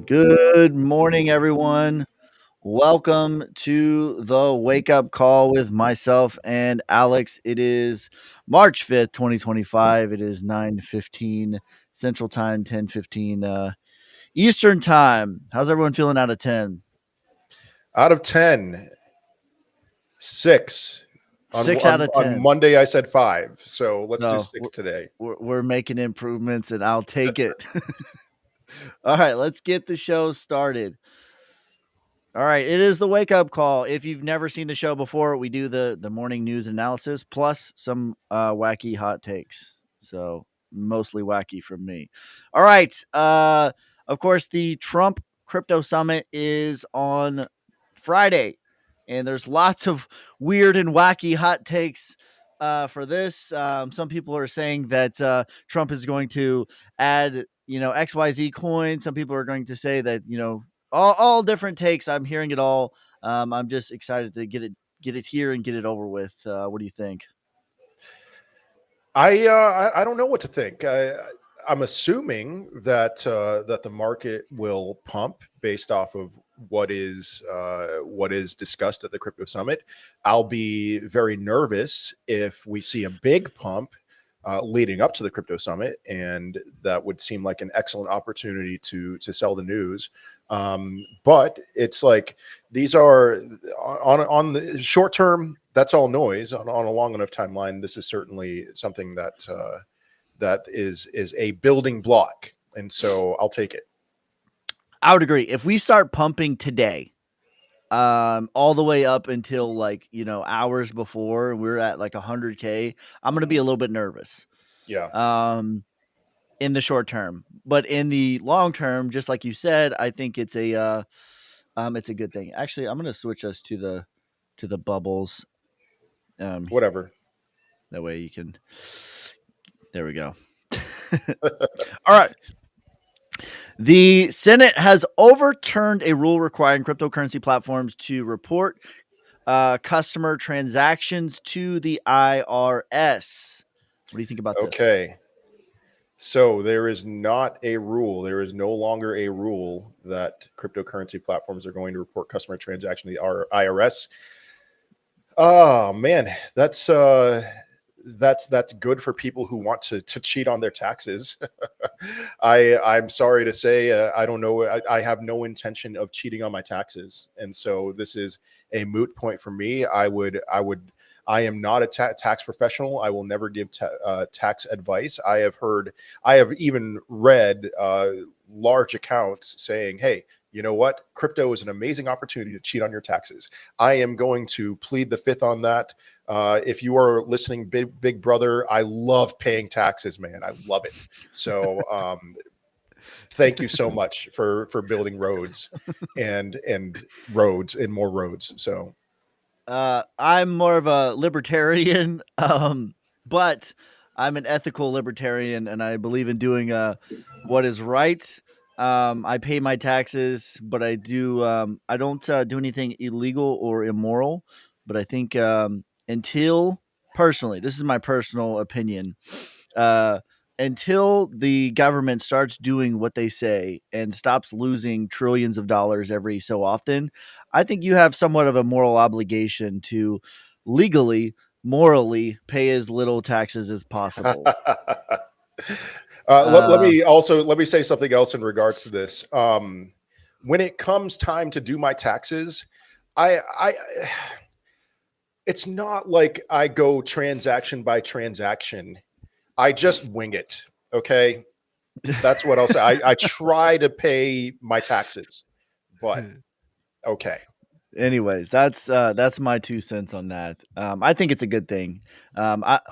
Good morning, everyone. Welcome to the wake up call with myself and Alex. It is March 5th, 2025. It is 9:15 Central Time, 10:15 Eastern Time. How's everyone feeling out of 10? Out of 10, 6. On, 6 out on, of on 10. Monday, I said 5. So let's do So 6 today. we're making improvements and I'll take it. All right, let's get the show started. All right, it is the wake up call. If you've never seen the show before, we do the morning news analysis plus some wacky hot takes. So mostly wacky from me. All right. Of course, the Trump crypto summit is on Friday, and there's lots of weird and wacky hot takes for this. Some people are saying that Trump is going to add, XYZ coin. Some people are going to say that, all different takes. I'm hearing it all. I'm just excited to get it here and get it over with. What do you think? I don't know what to think. I'm assuming that the market will pump based off of what is discussed at the crypto summit. I'll be very nervous if we see a big pump leading up to the crypto summit, and that would seem like an excellent opportunity to sell the news. But it's like these are on the short term. That's all noise. On a long enough timeline, this is certainly something that is a building block, and so I'll take it. I would agree. If we start pumping today, all the way up until hours before we're at like 100K, I'm gonna be a little bit nervous. Yeah. In the short term, but in the long term, just like you said, I think it's a good thing. Actually, I'm gonna switch us to the bubbles. Um, Whatever. that way you can. There we go. All right. The Senate has overturned a rule requiring cryptocurrency platforms to report customer transactions to the IRS. What do you think about this? Okay. So there is not a rule. There is no longer a rule that cryptocurrency platforms are going to report customer transaction to the IRS. Oh man, that's good for people who want to cheat on their taxes. I'm sorry to say, I don't know. I have no intention of cheating on my taxes, and so this is a moot point for me. I am not a tax professional. I will never give tax advice. I have even read large accounts saying, "Hey, you know what? Crypto is an amazing opportunity to cheat on your taxes." I am going to plead the fifth on that. If you are listening, big brother, I love paying taxes, man. I love it. So thank you so much for building roads and roads and more roads. So I'm more of a libertarian, but I'm an ethical libertarian, and I believe in doing what is right. I pay my taxes, but I don't do anything illegal or immoral. But I think until personally, this is my personal opinion. Uh, until the government starts doing what they say and stops losing trillions of dollars every so often, I think you have somewhat of a moral obligation to legally, morally pay as little taxes as possible. Uh, let me say something else in regards to this. When it comes time to do my taxes, I it's not like I go transaction by transaction. I just wing it. Okay. That's what I'll say. I try to pay my taxes, but okay. Anyways, that's my 2 cents on that. I think it's a good thing.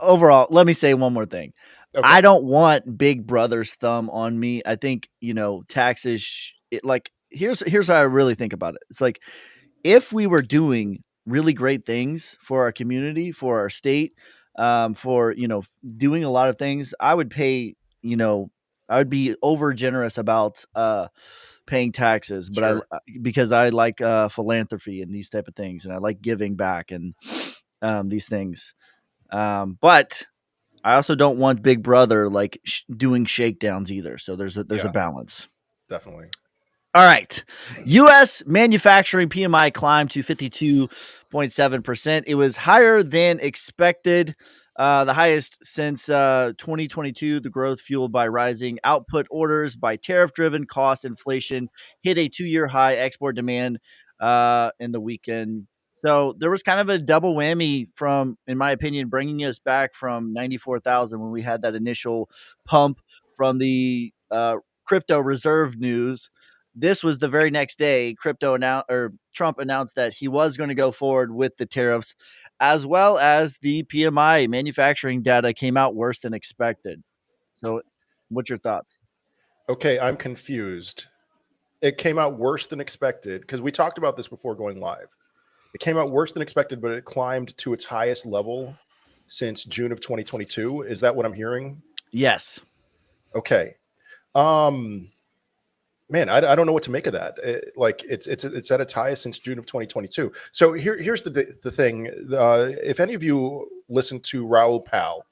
Overall, let me say one more thing. Okay. I don't want Big Brother's thumb on me. I think taxes. Here's how I really think about it. It's like if we were doing really great things for our community, for our state, for doing a lot of things, I would pay. I would be over generous about paying taxes, but Sure. because I like philanthropy and these type of things, and I like giving back and these things. But I also don't want Big Brother doing shakedowns either. So there's a Yeah, balance. definitely. All right. U.S. manufacturing PMI climbed to 52.7%. It was higher than expected, the highest since 2022. The growth fueled by rising output orders by tariff-driven cost inflation hit a 2-year high. Export demand in the weekend. So there was kind of a double whammy from, in my opinion, bringing us back from 94,000 when we had that initial pump from the crypto reserve news. This was the very next day. Trump announced that he was going to go forward with the tariffs, as well as the PMI manufacturing data came out worse than expected. So, what's your thoughts? Okay, I'm confused. It came out worse than expected because we talked about this before going live. It came out worse than expected, but it climbed to its highest level since June of 2022. Is that what I'm hearing? Yes. Okay. Um, Man, I don't know what to make of that. It's at its highest since June of 2022. So here's the thing. If any of you listen to Raul Pal,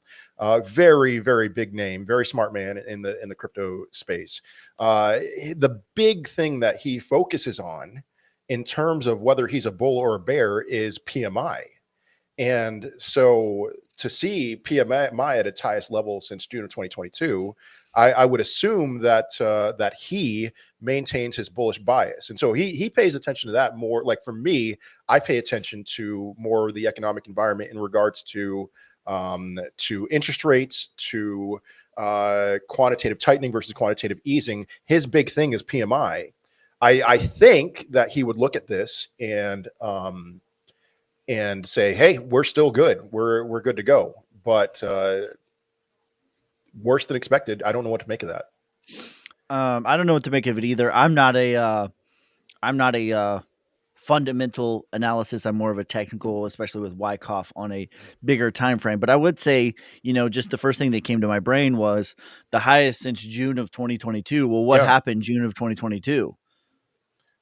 very very big name, very smart man in the crypto space. The big thing that he focuses on in terms of whether he's a bull or a bear is PMI. And so to see PMI at its highest level since June of 2022, I would assume that that he maintains his bullish bias, and so he pays attention to that more. Like for me, I pay attention to more the economic environment in regards to interest rates, to quantitative tightening versus quantitative easing. His big thing is PMI. I think that he would look at this and say, "Hey, we're still good. We're good to go." But worse than expected. I don't know what to make of that. I don't know what to make of it either. I'm not a fundamental analysis. I'm more of a technical, especially with Wyckoff on a bigger time frame. But I would say, just the first thing that came to my brain was the highest since June of 2022. Well, what Yeah, happened June of 2022?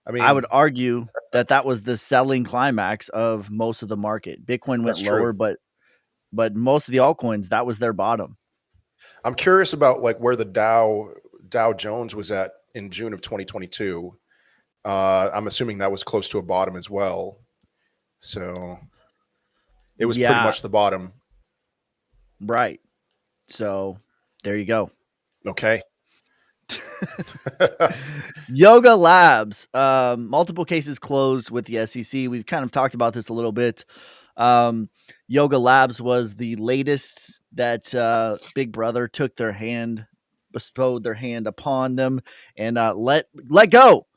I I would mean argue that that was the selling climax of most of the market. Bitcoin went that's lower, true. but most of the altcoins, that was their bottom. I'm curious about like where the Dow Jones was at in June of 2022. I'm assuming that was close to a bottom as well. So it was pretty Yeah, much the bottom. right. So there you go. Okay. Yoga Labs, multiple cases closed with the SEC. We've kind of talked about this a little bit. Um, Yoga Labs was the latest that Big Brother took their hand, bestowed their hand upon them, and let go.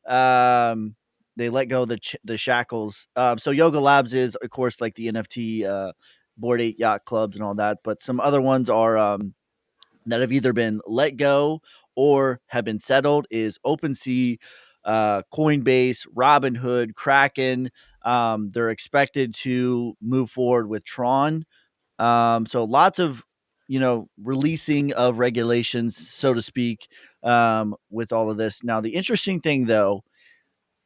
They let go the shackles. So Yoga Labs is, of course, like the NFT, Board 8 yacht clubs and all that, but some other ones are that have either been let go or have been settled is OpenSea, Coinbase, Robinhood, Kraken. They're expected to move forward with Tron. So lots of releasing of regulations, so to speak, with all of this. Now, the interesting thing, though,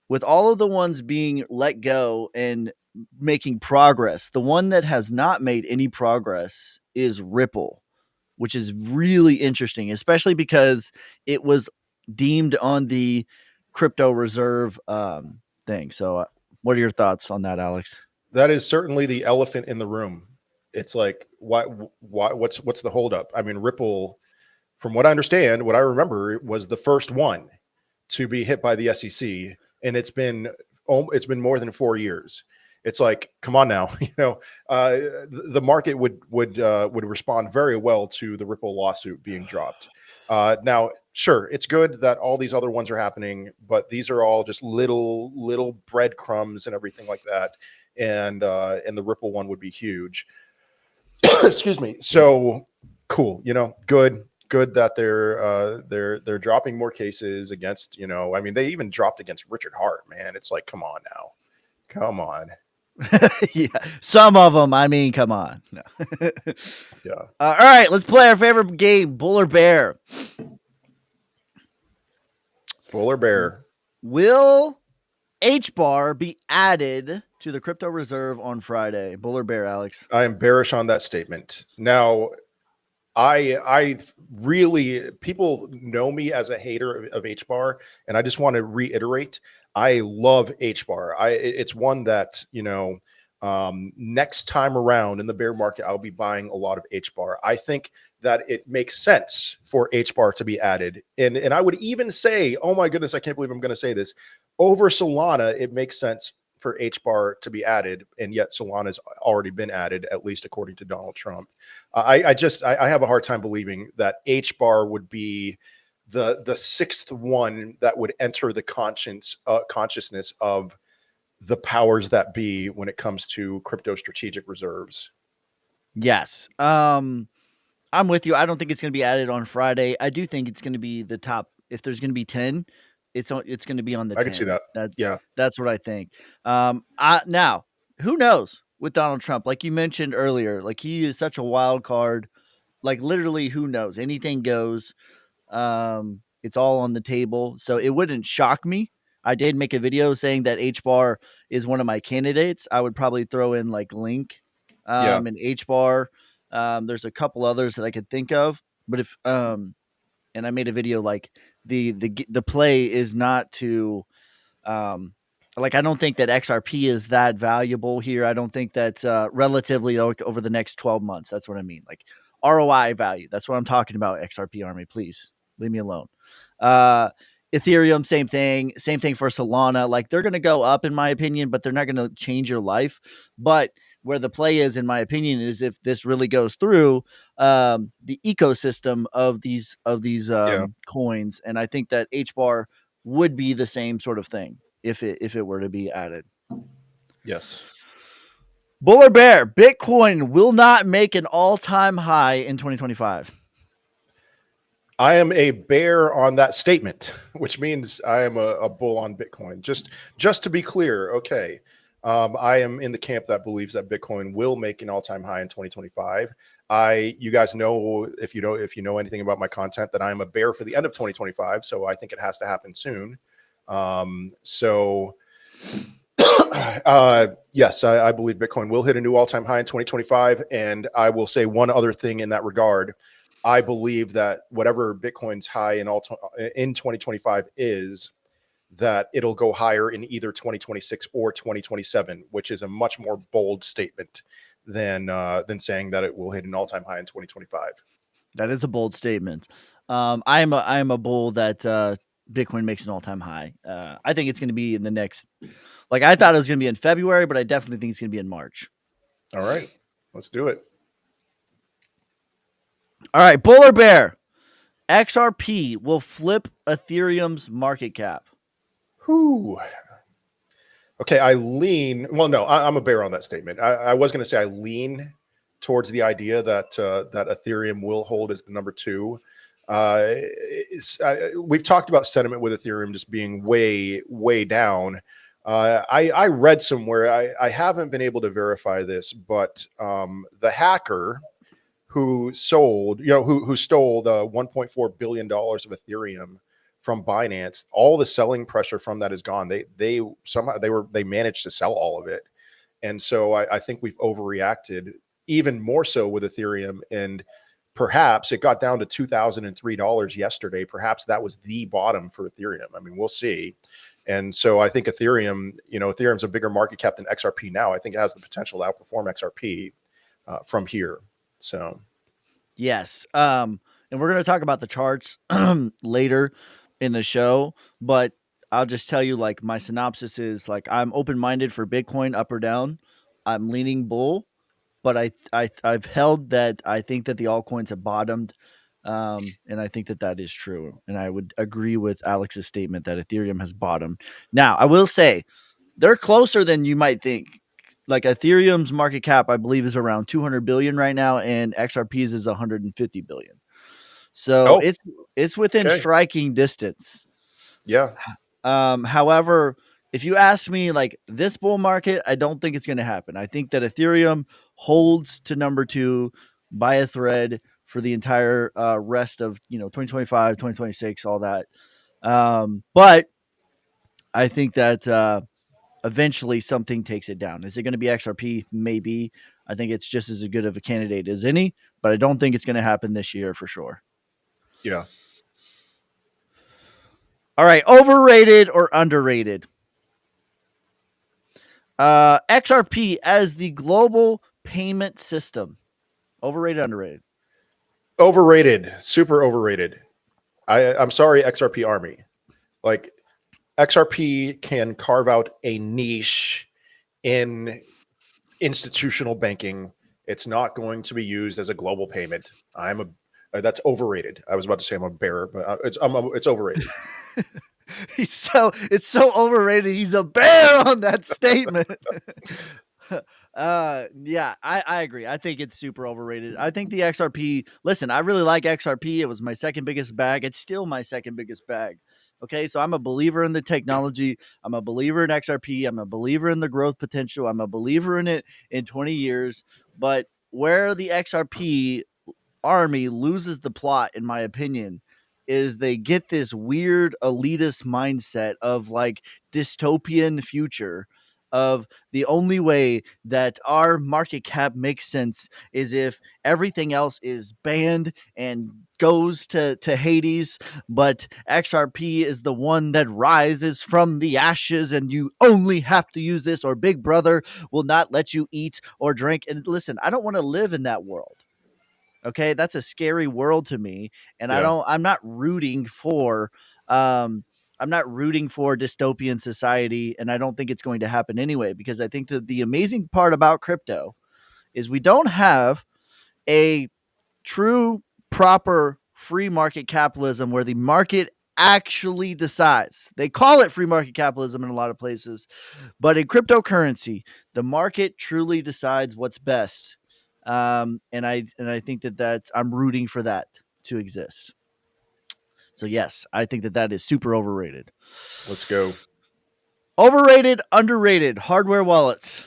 with all of the ones being let go and making progress, the one that has not made any progress is Ripple, which is really interesting, especially because it was deemed on the crypto reserve thing. So, what are your thoughts on that, Alex? That is certainly the elephant in the room. It's like what's the holdup? I mean, Ripple, from what I understand, what I remember, it was the first one to be hit by the SEC, and it's been more than 4 years. It's like, come on now, the market would respond very well to the Ripple lawsuit being dropped. Now, sure, it's good that all these other ones are happening, but these are all just little breadcrumbs and everything like that, and the Ripple one would be huge. Excuse me. So cool, good that they're dropping more cases against, I mean, they even dropped against Richard Hart, man. It's like, come on now. Come on. Yeah, some of them. I mean, come on. No. Yeah. All right, let's play our favorite game, Bull or Bear. Bull or bear? Will H bar be added to the crypto reserve on Friday? Bull or Bear, Alex? I am bearish on that statement. Now, I really, people know me as a hater of H bar, and I just want to reiterate, I love H bar. It's one that, next time around in the bear market, I'll be buying a lot of H bar. I think that it makes sense for H bar to be added, and I would even say, oh my goodness, I can't believe I'm going to say this, over Solana, it makes sense for H bar to be added, and yet Solana's already been added, at least according to Donald Trump. I have a hard time believing that H bar would be the sixth one that would enter the consciousness of the powers that be when it comes to crypto strategic reserves. Yes. I'm with you. I don't think it's going to be added on Friday. I do think it's going to be the top. If there's going to be 10, it's going to be on the I can see 10. that. Yeah, That's what I think. Now, who knows with Donald Trump? Like you mentioned earlier, like he is such a wild card. Like literally, who knows? Anything goes. It's all on the table, so it wouldn't shock me. I did make a video saying that H bar is one of my candidates. I would probably throw in like Link, yeah, and H bar. There's a couple others that I could think of, but if and I made a video like the play is not to um, like I don't think that XRP is that valuable here. I don't think that relatively over the next 12 months. That's what I mean. Like ROI value. That's what I'm talking about. XRP Army, please leave me alone. Uh, Ethereum, same thing. Same thing for Solana. Like they're going to go up, in my opinion, but they're not going to change your life. But where the play is, in my opinion, is if this really goes through the ecosystem of these yeah, coins, and I think that H bar would be the same sort of thing if it were to be added. yes. Bull or bear, Bitcoin will not make an all-time high in 2025. I am a bear on that statement, which means I am a bull on Bitcoin. Just to be clear, okay. I am in the camp that believes that Bitcoin will make an all-time high in 2025. You guys know, if you know anything about my content, that I am a bear for the end of 2025. So I think it has to happen soon. So yes, I believe Bitcoin will hit a new all-time high in 2025. And I will say one other thing in that regard. I believe that whatever Bitcoin's high in 2025 is, that it'll go higher in either 2026 or 2027, which is a much more bold statement than saying that it will hit an all-time high in 2025. That is a bold statement. I am a bull that Bitcoin makes an all-time high. I think it's going to be in the next. Like I thought it was going to be in February, but I definitely think it's going to be in March. All right, let's do it. All right, bull or bear, XRP will flip Ethereum's market cap. Whew. Okay, I lean. Well, no, I'm a bear on that statement. I was going to say I lean towards the idea that that Ethereum will hold as the number two. We've talked about sentiment with Ethereum just being way down. I read somewhere. I haven't been able to verify this, but the hacker who sold, who stole the 1.4 billion dollars of Ethereum from Binance, all the selling pressure from that is gone. They somehow they managed to sell all of it, and so I think we've overreacted even more so with Ethereum. And perhaps it got down to $2,003 yesterday. Perhaps that was the bottom for Ethereum. I mean, we'll see. And so I think Ethereum's a bigger market cap than XRP now. I think it has the potential to outperform XRP from here. So Yes. And we're going to talk about the charts later in the show, but I'll just tell you like my synopsis is like I'm open-minded for Bitcoin up or down. I'm leaning bull, but I've held that I think that the altcoins have bottomed. And I think that that is true. And I would agree with Alex's statement that Ethereum has bottomed. Now, I will say they're closer than you might think. Like Ethereum's market cap, I believe, is around 200 billion right now, and XRP's is 150 billion. So oh, it's within okay, striking distance. yeah, However, if you ask me, like this bull market, I don't think it's going to happen. I think that Ethereum holds to number two by a thread for the entire rest of 2025, 2026, all that. But I think that eventually something takes it down. Is it going to be XRP? Maybe. I think it's just as good of a candidate as any, but I don't think it's going to happen this year for sure. Yeah. All right, overrated or underrated? XRP as the global payment system. Overrated, underrated? Overrated. Super overrated. I'm sorry, XRP Army. Like, XRP can carve out a niche in institutional banking. It's not going to be used as a global payment. That's overrated. I was about to say I'm a bear, but it's overrated. It's so overrated. He's a bear on that statement. Yeah, I agree. I think it's super overrated. I think the XRP, listen, I really like XRP. It was my second biggest bag. It's still my second biggest bag. Okay, so I'm a believer in the technology. I'm a believer in XRP. I'm a believer in the growth potential. I'm a believer in it in 20 years. But where the XRP army loses the plot, in my opinion, is they get this weird elitist mindset of like dystopian future of the only way that our market cap makes sense is if everything else is banned and goes to Hades, but XRP is the one that rises from the ashes and you only have to use this or Big Brother will not let you eat or drink. And listen, I don't want to live in that world. Okay, that's a scary world to me, and Yeah. I'm not rooting for I'm not rooting for dystopian society, and I don't think it's going to happen anyway because I think that the amazing part about crypto is we don't have a true proper free market capitalism where the market actually decides. They call it free market capitalism in a lot of places, but in cryptocurrency, the market truly decides what's best. And I think that I'm rooting for that to exist. So yes, I think that is super overrated. Let's go. Overrated, underrated hardware wallets.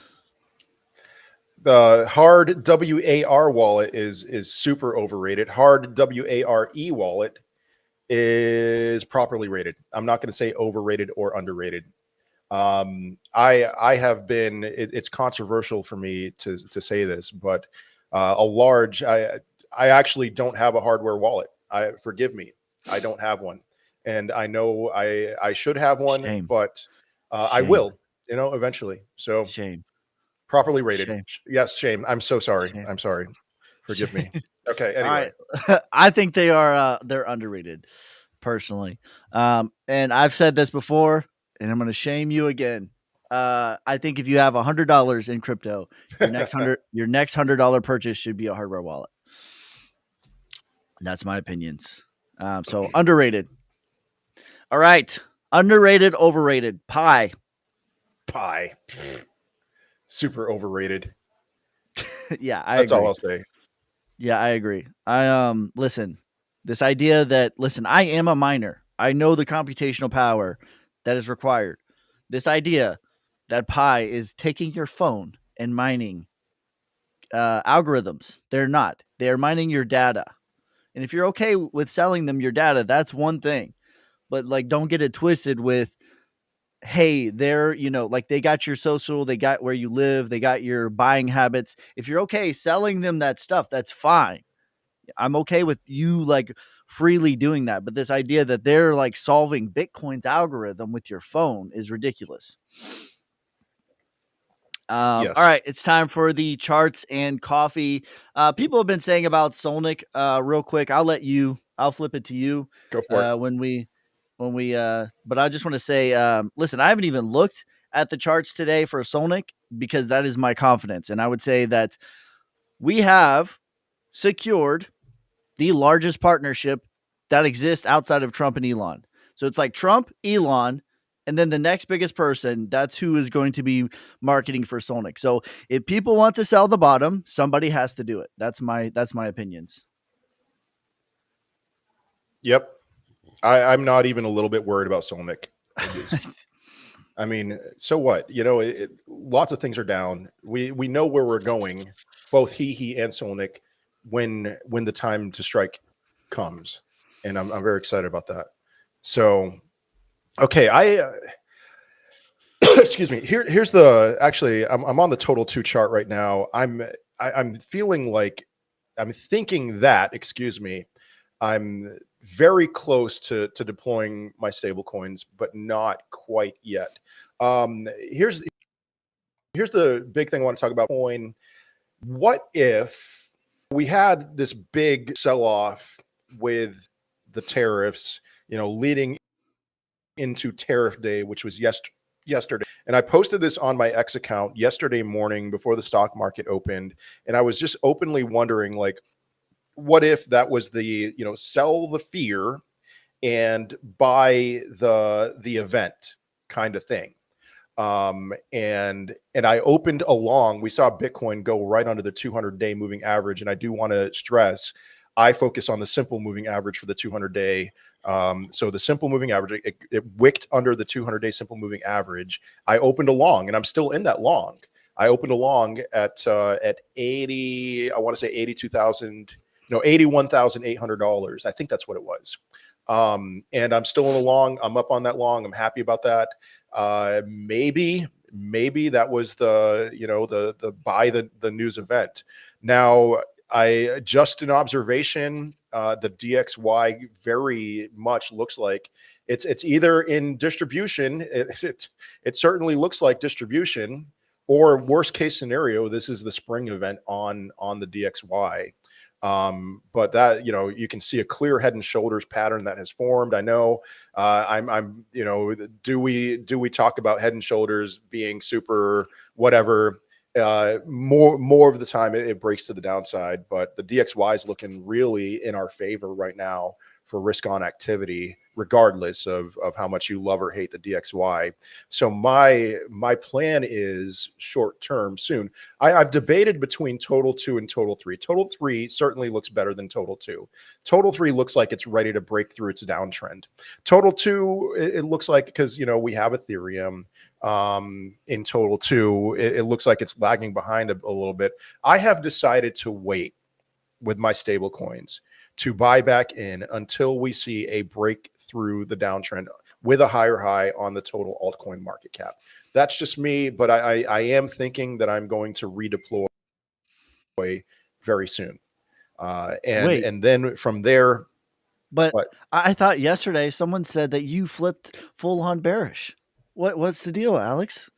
The hard WAR wallet is super overrated. Hard WARE wallet is properly rated. I'm not going to say overrated or underrated. I have been. It's controversial for me to say this, but I actually don't have a hardware wallet. I forgive me. I don't have one, and I know I should have one, Shame, but I shame, will. Eventually. So shame, properly rated. shame, Yes, shame. I'm so sorry. shame, I'm sorry. Forgive shame. me. Okay. All Anyway, right, I think they're underrated personally. And I've said this before, and I'm going to shame you again. I think if you have $100 in crypto, your next $100 purchase should be a hardware wallet. That's my opinions. So underrated. All right, underrated, overrated. Pie. pie. Super overrated. Yeah, I That's all agree. I'll say. Yeah, I agree. Listen, this idea that listen, I am a miner. I know the computational power that is required. This idea that Pi is taking your phone and mining algorithms. They're not. They are mining your data. And if you're okay with selling them your data, that's one thing. But like, don't get it twisted with, hey, they're, like they got your social, they got where you live, they got your buying habits. If you're okay selling them that stuff, that's fine. I'm okay with you like freely doing that. But this idea that they're like solving Bitcoin's algorithm with your phone is ridiculous. All Yes. right, it's time for the charts and coffee. People have been saying about Solnic. Real quick, I'll flip it to you Go for it. when we. But I just want to say, listen, I haven't even looked at the charts today for Solnic because that is my confidence, and I would say that we have secured the largest partnership that exists outside of Trump and Elon. So it's like Trump, Elon, and then the next biggest person, that's who is going to be marketing for Solnic. So if people want to sell the bottom, somebody has to do it. That's my opinions. Yep. I'm not even a little bit worried about Solnic. I mean, so what? Lots of things are down. We know where we're going, both he and Solnic, when the time to strike comes, and I'm very excited about that. So, okay, excuse me. Here's the actually. I'm on the total two chart right now. I'm feeling like I'm thinking that. Excuse me. I'm very close to deploying my stable coins, but not quite yet. Here's the big thing I want to talk about. Coin. What if we had this big sell off with the tariffs? Leading into tariff day, which was yesterday. And I posted this on my X account yesterday morning before the stock market opened. And I was just openly wondering, like, what if that was the, sell the fear and buy the event kind of thing. And I opened along. We saw Bitcoin go right under the 200-day moving average, and I do want to stress, I focus on the simple moving average for the 200-day. So the simple moving average, it wicked under the 200-day simple moving average. I opened along, and I'm still in that long. I opened along at 80. I want to say 82,000. No, $81,800. I think that's what it was. And I'm still in the long. I'm up on that long. I'm happy about that. Maybe that was the buy the news event. Now, I just an observation. The DXY very much looks like it's either in distribution. It certainly looks like distribution, or worst case scenario, this is the spring event on the DXY. But that, you can see a clear head and shoulders pattern that has formed. I know, do we talk about head and shoulders being super whatever? More of the time it breaks to the downside, but the DXY is looking really in our favor right now for risk on activity, regardless of how much you love or hate the DXY. So my plan is short term soon. I've debated between total 2 and total 3. Total 3 certainly looks better than total 2. Total 3 looks like it's ready to break through its downtrend. Total 2, it looks like, because we have Ethereum in total 2, it looks like it's lagging behind a little bit. I have decided to wait with my stable coins to buy back in until we see a break through the downtrend with a higher high on the total altcoin market cap. That's just me, but I am thinking that I'm going to redeploy very soon. Wait, And then from there, but what? I thought yesterday someone said that you flipped full on bearish. What's the deal, Alex?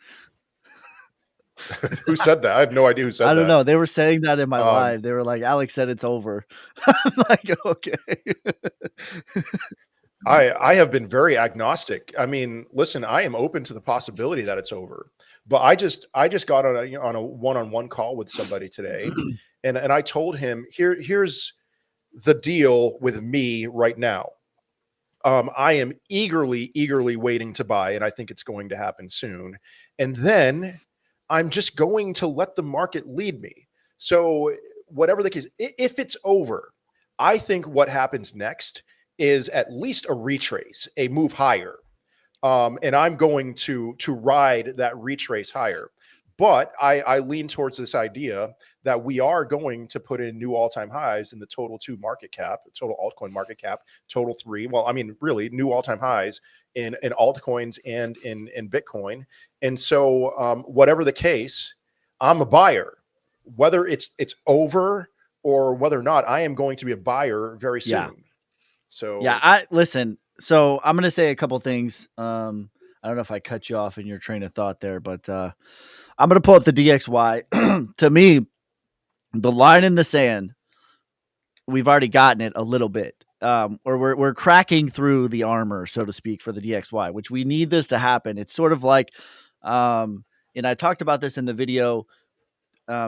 Who said that? I have no idea who I said don't that. know. They were saying that in my Um, live. They were like, Alex said it's over. I'm like, okay. I have been very agnostic. I mean, listen, I am open to the possibility that it's over, but I just got on a one-on-one call with somebody today, and I told him, here's the deal with me right now. I am eagerly waiting to buy, and I think it's going to happen soon. And then I'm just going to let the market lead me. So whatever the case, if it's over, I think what happens next is at least a retrace, a move higher, and I'm going to ride that retrace higher. But I lean towards this idea that we are going to put in new all-time highs in the total 2 market cap, total altcoin market cap, total 3. Well, I mean, really new all-time highs in altcoins and in Bitcoin. And so, whatever the case, I'm a buyer. Whether it's over or whether or not, I am going to be a buyer very Yeah. soon. Yeah. So I listen. So I'm going to say a couple things. I don't know if I cut you off in your train of thought there, but I'm going to pull up the DXY. To me, the line in the sand, we've already gotten it a little bit. Or we're cracking through the armor, so to speak, for the DXY, which we need this to happen. It's sort of like, and I talked about this in the video,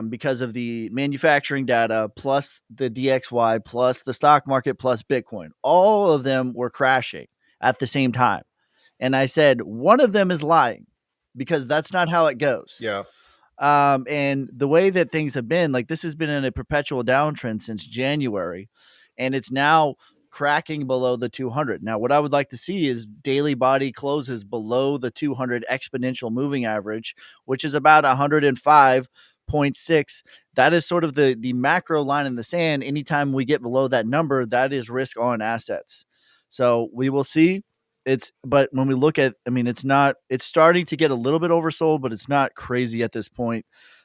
because of the manufacturing data plus the DXY plus the stock market plus Bitcoin. All of them were crashing at the same time. And I said, one of them is lying because that's not how it goes. yeah, And the way that things have been, like this has been in a perpetual downtrend since January, and it's now cracking below the 200. Now, what I would like to see is daily body closes below the 200 exponential moving average, which is about 105.6. That is sort of the macro line in the sand. Anytime we get below that number, that is risk on assets. So we will see. but when we look at, I mean, it's starting to get a little bit oversold, but it's not crazy at this point.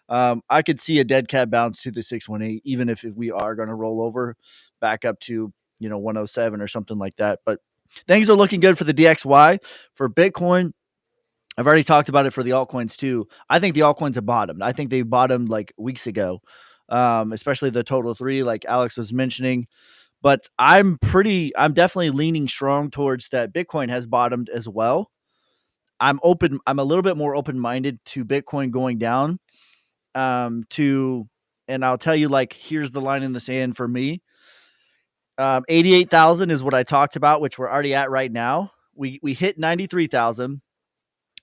I could see a dead cat bounce to the 618, even if we are going to roll over back up to, 107 or something like that. But things are looking good for the DXY. For Bitcoin, I've already talked about it for the altcoins too. I think the altcoins have bottomed. I think they bottomed like weeks ago, especially the total three, like Alex was mentioning. But I'm definitely leaning strong towards that Bitcoin has bottomed as well. I'm a little bit more open minded to Bitcoin going down. To And I'll tell you, like, here's the line in the sand for me. 88,000 is what I talked about, which we're already at right now. We hit 93,000,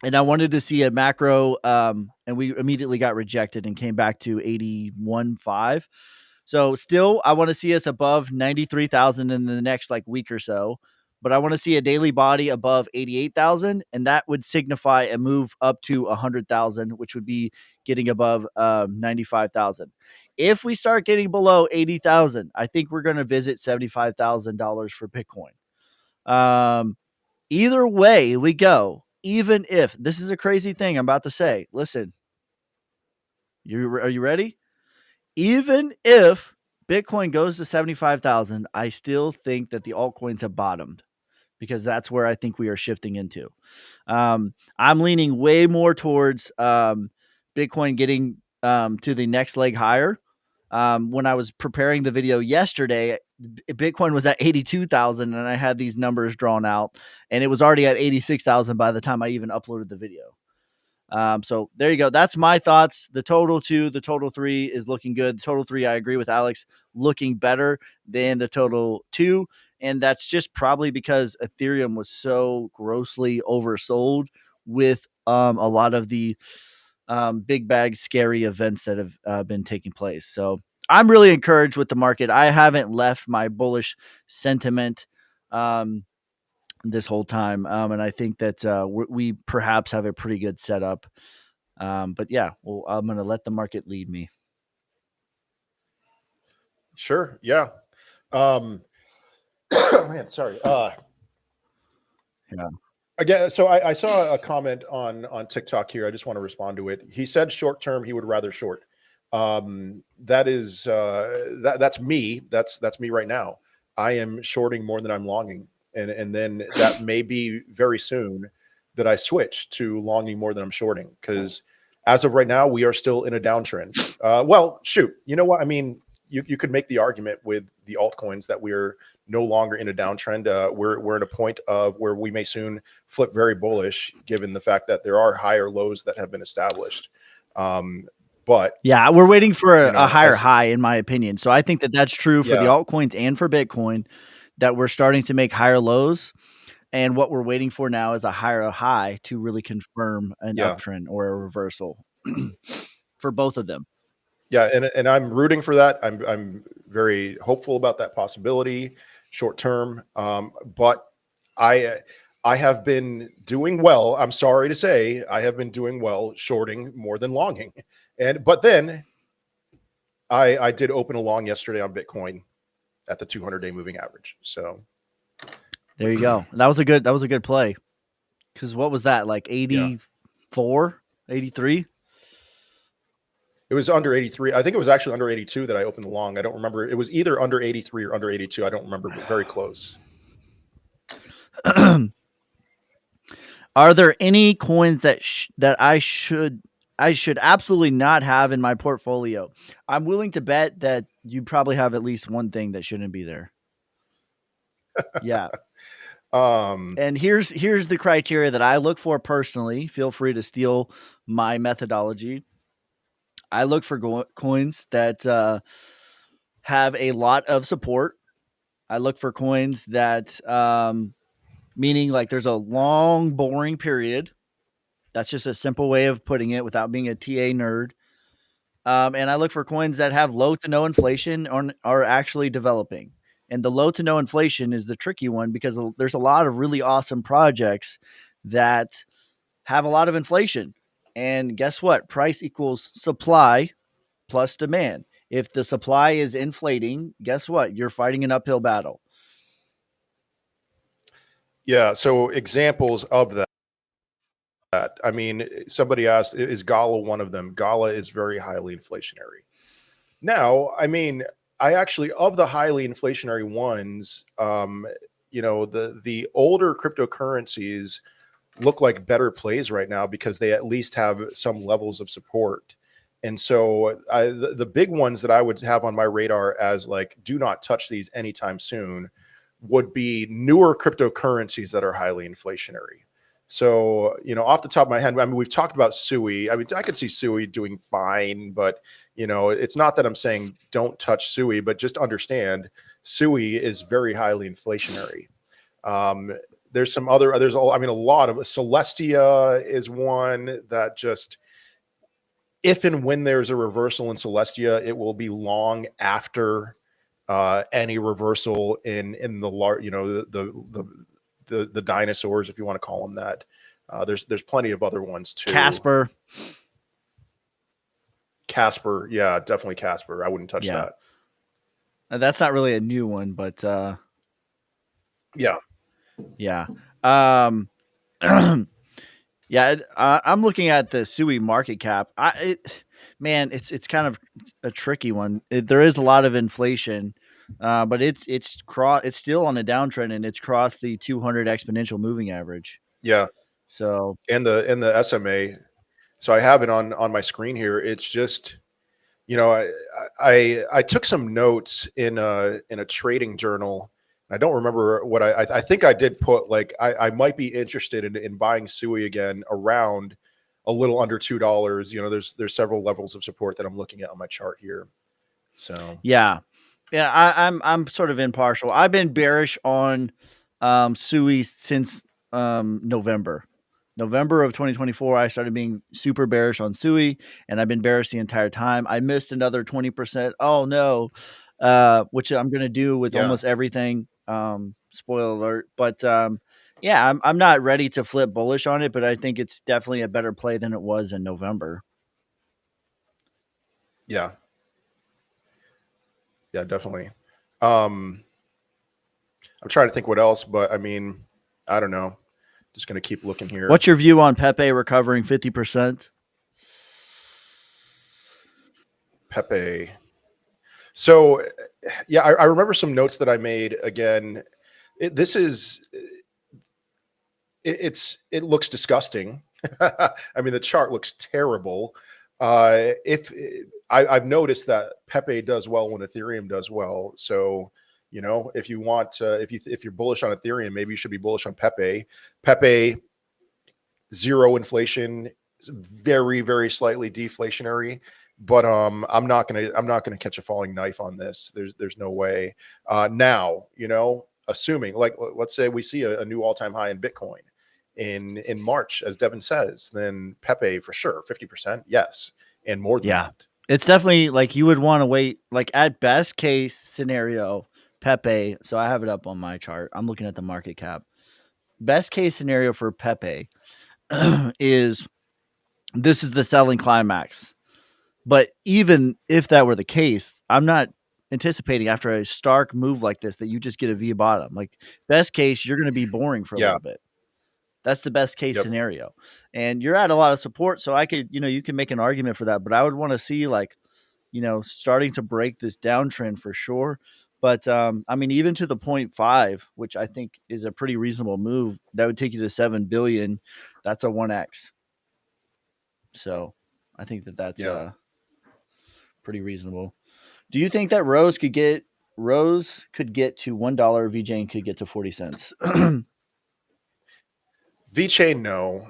and I wanted to see a macro, and we immediately got rejected and came back to 81.5. So still, I want to see us above 93,000 in the next like week or so, but I want to see a daily body above 88,000, and that would signify a move up to 100,000, which would be getting above 95,000. If we start getting below 80,000, I think we're going to visit $75,000 for Bitcoin. Um, Either way we go, even if this is a crazy thing I'm about to say, listen, are you ready? Even if Bitcoin goes to 75,000, I still think that the altcoins have bottomed because that's where I think we are shifting into. I'm leaning way more towards Bitcoin getting to the next leg higher. When I was preparing the video yesterday, Bitcoin was at 82,000 and I had these numbers drawn out, and it was already at 86,000 by the time I even uploaded the video. So there you go. That's my thoughts. The total two, the total three is looking good. The total three, I agree with Alex, looking better than the total two. And that's just probably because Ethereum was so grossly oversold with a lot of the big bag scary events that have been taking place. So I'm really encouraged with the market. I haven't left my bullish sentiment this whole time. And I think that we perhaps have a pretty good setup. But yeah, well, I'm going to let the market lead me. Sure. Yeah. Um, man, sorry. Yeah. Again, so I saw a comment on TikTok here. I just want to respond to it. He said short term he would rather short. That is that's me. That's me right now. I am shorting more than I'm longing, and then that may be very soon that I switch to longing more than I'm shorting, because as of right now we are still in a downtrend. Well, shoot, you know what I mean. You could make the argument with the altcoins that we're no longer in a downtrend. We're at a point of where we may soon flip very bullish, given the fact that there are higher lows that have been established. But yeah, we're waiting for a higher as high, in my opinion. So I think that that's true for the yeah, altcoins and for Bitcoin, that we're starting to make higher lows. And what we're waiting for now is a higher high to really confirm an yeah, uptrend or a reversal for both of them. yeah, and I'm rooting for that. I'm very hopeful about that possibility short term. But I I have been doing well. I'm sorry to say, I have been doing well shorting more than longing. And but then I did open a long yesterday on Bitcoin at the 200-day moving average. So There you go. That was a good play. Because what was that, like yeah, 84, 83? it was under 83. I think it was actually under 82 that I opened the long. I don't remember. It was either under 83 or under 82. I don't remember, but very close. Are there any coins that I should absolutely not have in my portfolio? I'm willing to bet that you probably have at least one thing that shouldn't be there. Yeah. Um, And here's the criteria that I look for personally. Feel free to steal my methodology. I look for coins that have a lot of support. I look for coins that meaning like there's a long boring period. That's just a simple way of putting it without being a TA nerd. And I look for coins that have low to no inflation or are actually developing. And the low to no inflation is the tricky one because there's a lot of really awesome projects that have a lot of inflation. And guess what? Price equals supply plus demand. If the supply is inflating, guess what? You're fighting an uphill battle. Yeah. So examples of that. I mean, somebody asked, is Gala one of them? Gala is very highly inflationary. Now, I mean, I actually of the highly inflationary ones, the older cryptocurrencies look like better plays right now because they at least have some levels of support. And so the big ones that I would have on my radar as like, do not touch these anytime soon would be newer cryptocurrencies that are highly inflationary. So, off the top of my head, I mean, we've talked about SUI. I mean, I could see SUI doing fine, but, it's not that I'm saying don't touch SUI, but just understand SUI is very highly inflationary. Um, there's some other, I mean, a lot of Celestia is one that just, if and when there's a reversal in Celestia, it will be long after any reversal in the large, the dinosaurs, if you want to call them that. There's plenty of other ones too. Casper. Casper, yeah, definitely Casper. I wouldn't touch Yeah. that. That's not really a new one, but Yeah, yeah. Um, yeah, I'm looking at the SUI market cap. Man, it's kind of a tricky one. There is a lot of inflation, but it's still on a downtrend, and it's crossed the 200 exponential moving average. yeah, So and the SMA. So I have it on my screen here. It's just, I took some notes in a trading journal. I don't remember what I think I did put, like, I might be interested in buying SUI again around a little under $2. There's several levels of support that I'm looking at on my chart here. So yeah, yeah, I'm sort of impartial. I've been bearish on SUI since November of 2024. I started being super bearish on SUI, and I've been bearish the entire time. I missed another 20%. Oh no, which I'm gonna do with yeah, almost everything. Spoiler alert, but yeah, I'm not ready to flip bullish on it, but I think it's definitely a better play than it was in November. yeah, yeah, definitely. Um, I'm trying to think what else, but I mean, I don't know. Just gonna keep looking here. What's your view on Pepe recovering 50%? Pepe. So, yeah, I remember some notes that I made. Again, this is it looks disgusting. I mean, the chart looks terrible. If I've noticed that Pepe does well when Ethereum does well, so if you want, if you're bullish on Ethereum, maybe you should be bullish on Pepe. Pepe, zero inflation, very very slightly deflationary, but I'm not gonna catch a falling knife on this. There's no way. Now, assuming, like, let's say we see a new all-time high in Bitcoin in March, as Devin says, then Pepe for sure 50%, yes, and more than Yeah. that. It's definitely like you would want to wait, like at best case scenario, Pepe. So I have it up on my chart. I'm looking at the market cap. Best case scenario for Pepe is this is the selling climax. But even if that were the case, I'm not anticipating after a stark move like this that you just get a V bottom. Like best case, you're going to be boring for a Yeah, little bit. That's the best case yep, scenario. And you're at a lot of support. So I could, you can make an argument for that. But I would want to see like, starting to break this downtrend for sure. But I mean, even to the 0.5, which I think is a pretty reasonable move, that would take you to 7 billion. That's a 1x. So I think that's yeah. pretty reasonable. Do you think that Rose could get to $1? VJane could get to 40 cents. VChain, no.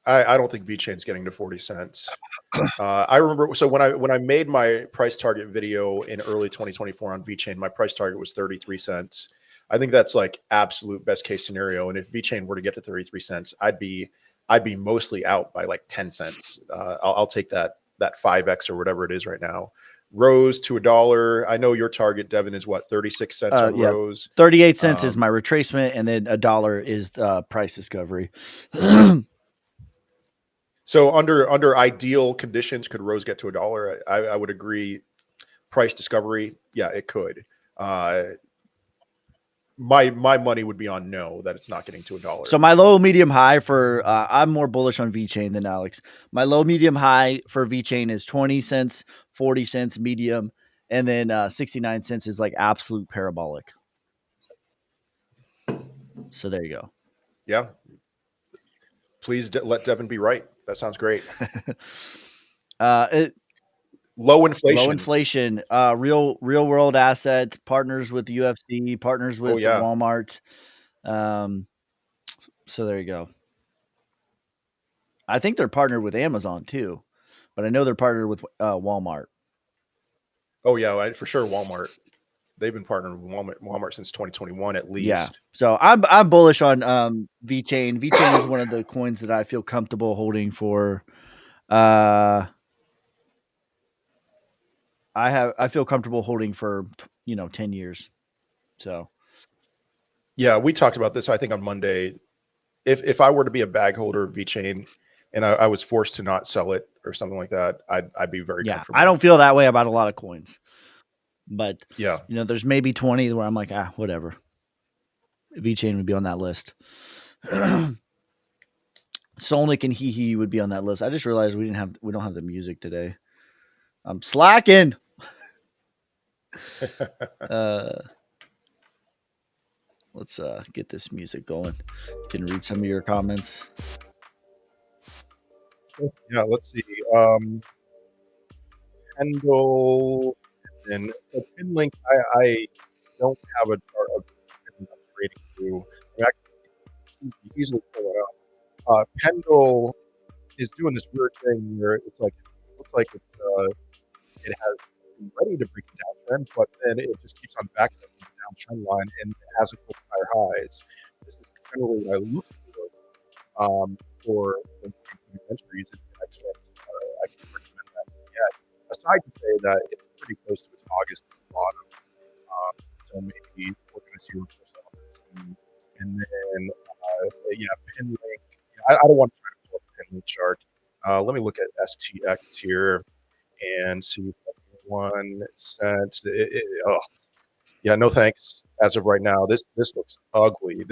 I don't think VChain's getting to 40 cents. I remember, so when I made my price target video in early 2024 on VChain, my price target was 33 cents. I think that's like absolute best case scenario. And if VChain were to get to 33 cents, I'd be mostly out by like 10 cents. I'll take that 5x or whatever it is right now. Rose to $1. I know your target, Devin, is what, 36 cents on Yeah, Rose. 38 cents is my Um, retracement, and then $1 is price discovery. so under ideal conditions, could Rose get to $1? I would agree. Price discovery, yeah, it could. Uh, my money would be on no, that it's not getting to $1. So my low, medium, high for I'm more bullish on VeChain than Alex. My low, medium, high for VeChain is 20 cents, 40 cents medium, and then 69 cents is like absolute parabolic. So there you go. Yeah. Please let Devin be right. That sounds great. Low inflation. Low inflation, real world asset, partners with the UFC, partners with yeah. Walmart. So there you go. I think they're partnered with Amazon too, but I know they're partnered with Walmart. Oh yeah, for sure. Walmart. They've been partnered with Walmart since 2021 at least. Yeah. So I'm bullish on VeChain. VeChain is one of the coins that I feel comfortable holding for. I feel comfortable holding for 10 years. So yeah, we talked about this I think on Monday. If I were to be a bag holder of VeChain and I was forced to not sell it or something like that, I'd be very comfortable. I don't feel that way about a lot of coins, but yeah, there's maybe 20 where I'm like, whatever. VeChain would be on that list. Solnik and Hee would be on that list. I just realized we don't have the music today. I'm slacking. Let's get this music going. You can read some of your comments. Yeah, let's see. Pendle and Pinlink. I don't have a rating to. I can easily pull it up. Pendle is doing this weird thing where it looks like it has been ready to break the downtrend, but then it just keeps on backtesting the downtrend line and it hasn't put higher highs. This is generally what I look for entries. I can't recommend that yet. Aside to say that it's pretty close to its August bottom, so maybe we're going to see what soon. And then Pinlink. I don't want to try to pull up the Pinlink chart. Let me look at STX here and see 1 cent. Yeah, no thanks. As of right now, this looks ugly.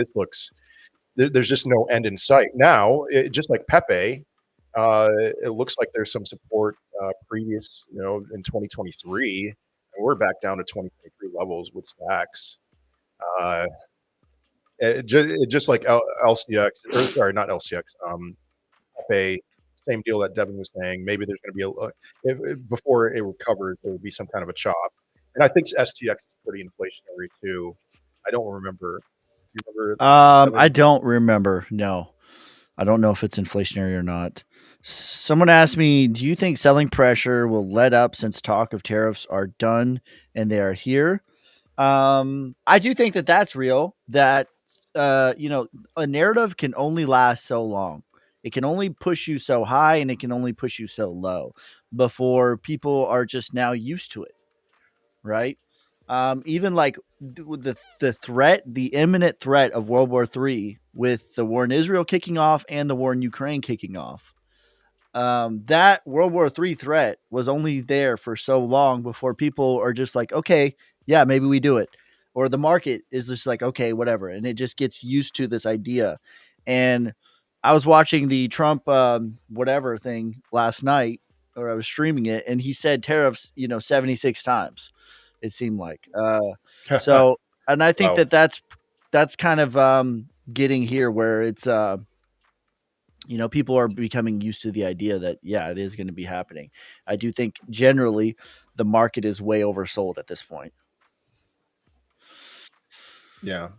There's just no end in sight. Now, just like Pepe, it looks like there's some support previous, in 2023, and we're back down to 2023 levels with stacks. Just like LCX, or sorry, not LCX. Pepe, same deal that Devin was saying. Maybe there's going to be before it recovers, there will be some kind of a chop. And I think STX is pretty inflationary too. I don't remember. Do you remember? I don't remember. No, I don't know if it's inflationary or not. Someone asked me, do you think selling pressure will let up since talk of tariffs are done and they are here? I do think that that's real. That a narrative can only last so long. It can only push you so high and it can only push you so low before people are just now used to it, right? Even like the threat, the imminent threat of World War III with the war in Israel kicking off and the war in Ukraine kicking off. That World War III threat was only there for so long before people are just like, okay, yeah, maybe we do it. Or the market is just like, okay, whatever. And it just gets used to this idea. And I was watching the Trump whatever thing last night, or I was streaming it, and he said tariffs, 76 times, it seemed like. So, and I think Wow. that's kind of getting here where it's people are becoming used to the idea that, yeah, it is going to be happening. I do think generally the market is way oversold at this point. Yeah.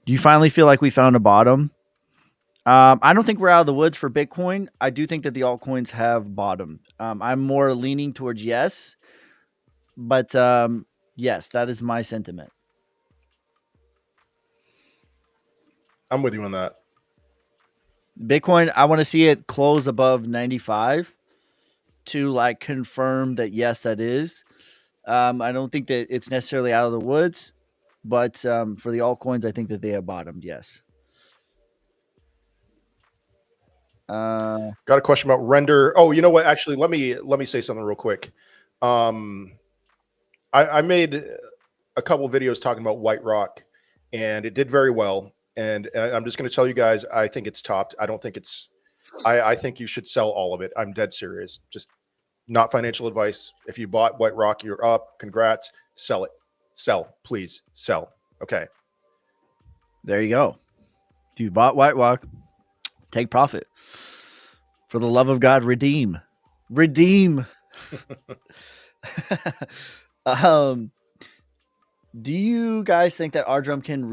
Do you finally feel like we found a bottom? I don't think we're out of the woods for Bitcoin. I do think that the altcoins have bottomed. I'm more leaning towards yes, but yes, that is my sentiment. I'm with you on that. Bitcoin, I want to see it close above 95 to like confirm that yes, that is. I don't think that it's necessarily out of the woods, but for the altcoins, I think that they have bottomed. Yes. Got a question about render. Oh, you know what? Actually, let me say something real quick. I I made a couple videos talking about White Rock, and it did very well. And I'm just going to tell you guys, I think it's topped. I don't think it's. I think you should sell all of it. I'm dead serious. Just not financial advice. If you bought White Rock, you're up. Congrats. Sell it. Sell, please. Sell. Okay. There you go. If you bought White Rock, take profit. For the love of God, redeem. Redeem. um, do you guys think that our drum can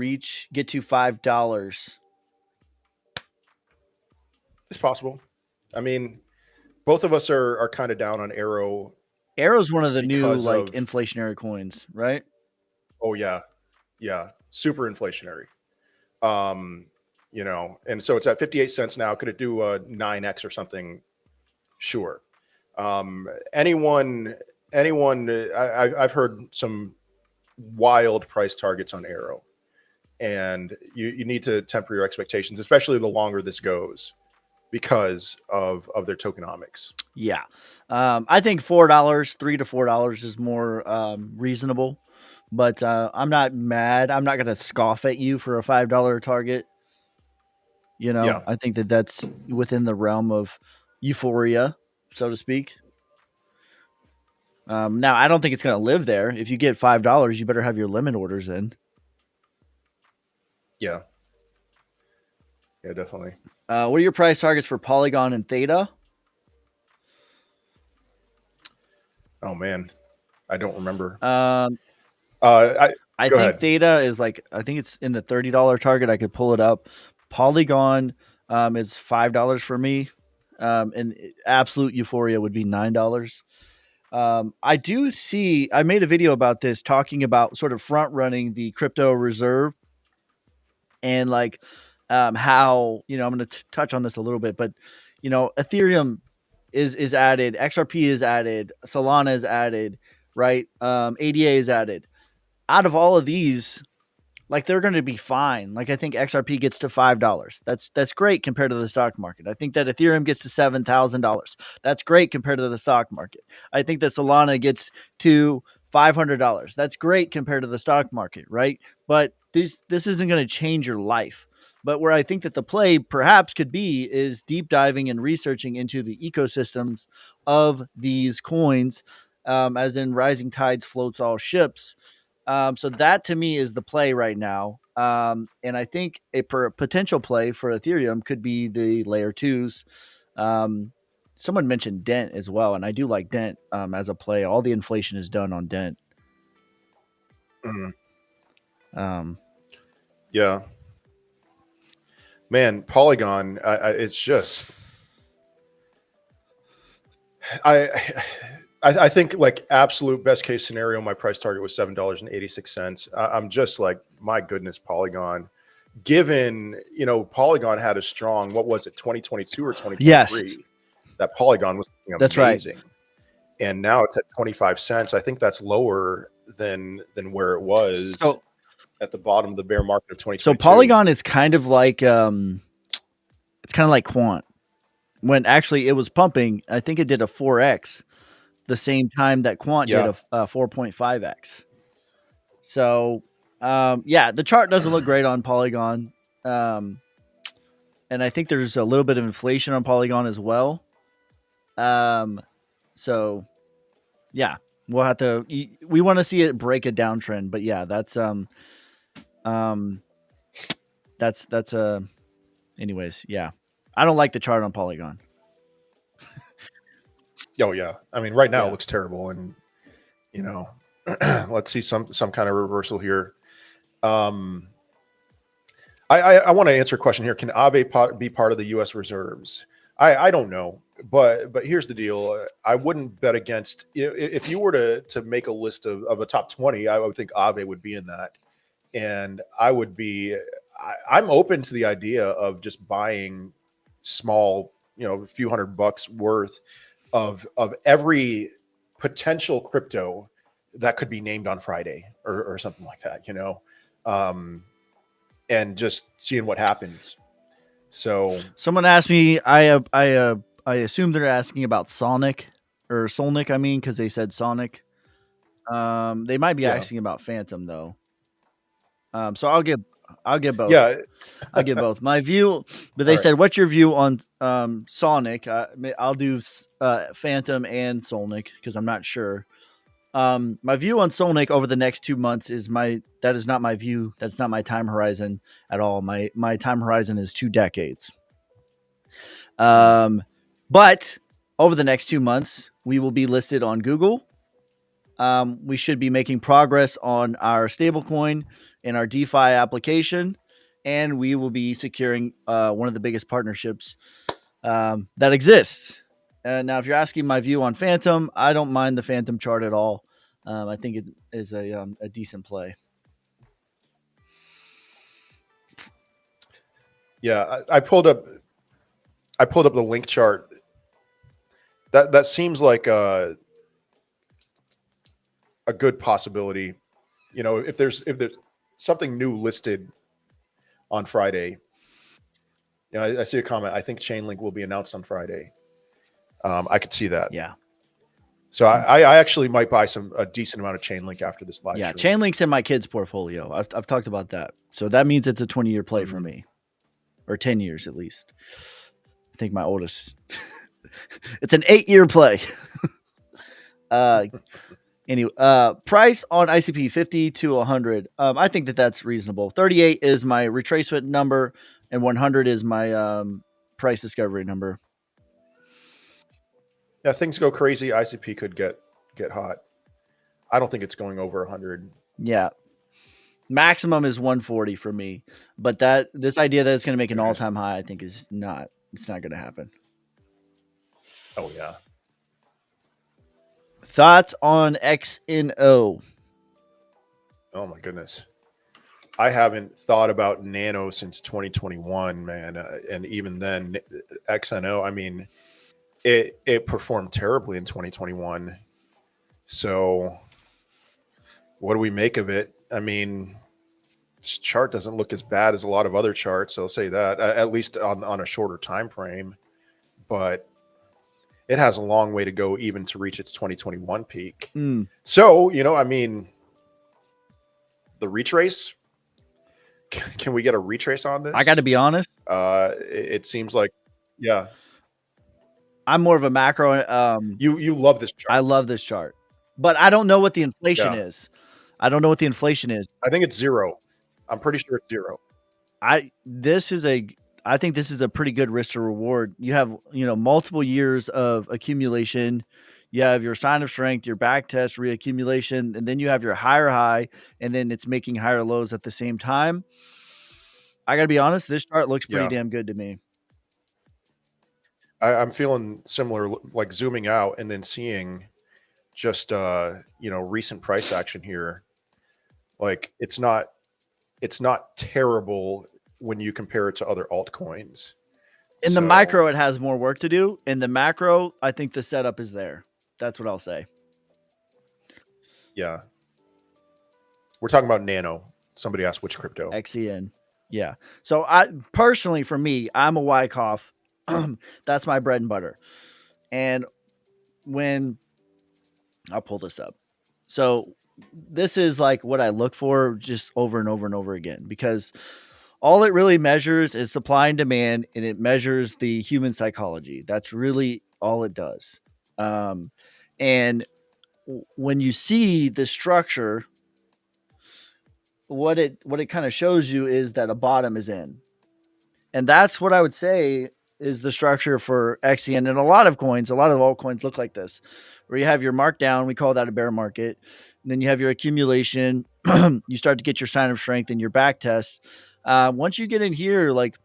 get to $5? It's possible. I mean, both of us are kind of down on Arrow Arrow's one of the new because like of. inflationary coins, right? Oh yeah, yeah, super inflationary. Um, and so it's at 58 cents now. Could it do a 9x or something? Sure. Anyone, I've heard some wild price targets on Arrow, and you need to temper your expectations, especially the longer this goes, because of their tokenomics. Yeah. I think $4, $3 to $4 is more reasonable, but I'm not mad. I'm not going to scoff at you for a $5 target. Yeah, I think that that's within the realm of euphoria, so to speak. Now, I don't think it's going to live there. If you get $5, you better have your limit orders in. yeah, yeah, definitely. What are your price targets for Polygon and Theta? Oh man, I don't remember. Um, I Go think ahead. Theta is I think it's in the $30 target. I could pull it up. Polygon is $5 for me. And absolute euphoria would be $9. I do see, I made a video about this talking about sort of front running the crypto reserve and how, I'm going to touch on this a little bit, but, Ethereum is added, XRP is added, Solana is added, right? ADA is added. Out of all of these, they're going to be fine. I think XRP gets to $5. That's great compared to the stock market. I think that Ethereum gets to $7,000. That's great compared to the stock market. I think that Solana gets to $500. That's great compared to the stock market, right? But this isn't going to change your life. But where I think that the play perhaps could be is deep diving and researching into the ecosystems of these coins, as in rising tides floats all ships. So that to me is the play right now. And I think a potential play for Ethereum could be the layer twos. Um, Someone mentioned Dent as well, and I do like Dent as a play. All the inflation is done on Dent. Mhm. Um, Yeah, man, Polygon. It's just I, I think like absolute best case scenario, my price target was $7.86. I'm just like, my goodness, Polygon. Given Polygon had a strong, what was it, 2022 or yes, 2023? That Polygon was that's right. amazing, and now it's at 25 cents. I think that's lower than where it was So at the bottom of the bear market of so 2022. Polygon is kind of like it's kind of like Quant. When actually it was pumping, I think it did a 4x the same time that Quant did Yeah, a 4.5x. So, yeah, the chart doesn't look great on Polygon. Um, and I think there's a little bit of inflation on Polygon as well. Um, so yeah, we'll have to. We want to see it break a downtrend, but yeah, um, that's. Anyways, yeah, I don't like the chart on Polygon. oh yeah. I mean, right now it Yeah, looks terrible, and you know, let's see some kind of reversal here. Um, I want to answer a question here. Can Aave be part of the U.S. reserves? I don't know, but here's the deal. I wouldn't bet against if you were to make a list of a top 20. I would think Aave would be in that, and I would be. I'm open to the idea of just buying small, a few $100 worth of every potential crypto that could be named on Friday or something like that. Um, and just seeing what happens. So someone asked me. I assume they're asking about Sonic or Solnic. I mean, because they said Sonic. They might be Yeah. asking about Phantom though. So I'll get both. Yeah. I'll get both. My view, but All they right. said, "What's your view on Sonic?" I'll do Phantom and Sonic because I'm not sure. My view on Sonic over the next 2 months is that is not my view. That's not my time horizon at all. My time horizon is 2 decades. Mm. Um, but over the next 2 months, we will be listed on Google. We should be making progress on our stablecoin and our DeFi application, and we will be securing one of the biggest partnerships that exists. Now, if you're asking my view on Phantom, I don't mind the Phantom chart at all. I think it is a decent play. Yeah. I pulled up the link chart. That seems like a good possibility. You know, if there's something new listed on Friday, you know, I see a comment. I think Chainlink will be announced on Friday. I could see that. Yeah. So I actually might buy a decent amount of Chainlink after this live Yeah. stream. Chainlink's in my kid's portfolio. I've talked about that. So that means it's a 20-year play for Hmm. me, or 10 years at least. I think my oldest, it's an 8-year play. Uh, Anyway, price on ICP 50 to 100. I think that's reasonable. 38 is my retracement number, and 100 is my price discovery number. Yeah, things go crazy. ICP could get hot. I don't think it's going over 100. Yeah, maximum is 140 for me, but that this idea that it's going to make an all Okay. time high, I think is not. It's not going to happen. Oh yeah. Thoughts on XNO? Oh my goodness. I haven't thought about Nano since 2021, man. And even then, XNO. I mean, it performed terribly in 2021. So what do we make of it? I mean, this chart doesn't look as bad as a lot of other charts. I'll say that, at least on a shorter time frame. But it has a long way to go even to reach its 2021 peak. Mm, So you know, I mean, the retrace. Can we get a retrace on I got to this? be honest. It seems like, yeah, I'm more of a macro. you love this I chart. love this chart, but I don't know what the inflation Yeah, is. I don't know what the inflation is. I think it's zero. I'm pretty sure it's zero. I this is a I think this is a pretty good risk to reward. You have, multiple years of accumulation. You have your sign of strength, your back test reaccumulation, and then you have your higher high, and then it's making higher lows at the same time. I gotta be honest, this chart looks pretty Yeah, damn good to me. I'm feeling similar, like zooming out and then seeing just recent price action here. Like it's not terrible when you compare it to other altcoins. In the So micro, it has more work to do. In the macro, I think the setup is there. That's what I'll say. yeah, we're talking about Nano. Somebody asked which crypto. XEN. Yeah. So I personally, for me, I'm a Wyckoff. That's my bread and butter. And when I'll pull this up. So this is like what I look for just over and over and over again, because all it really measures is supply and demand, and it measures the human psychology. That's really all it does. Um, and when you see the structure, what it kind of shows you is that a bottom is in, and that's what I would say is the structure for XEN. And a lot of coins, a lot of altcoins look like this, where you have your markdown. We call that a bear market. And then you have your accumulation. You start to get your sign of strength and your back test. Once you get in here, like,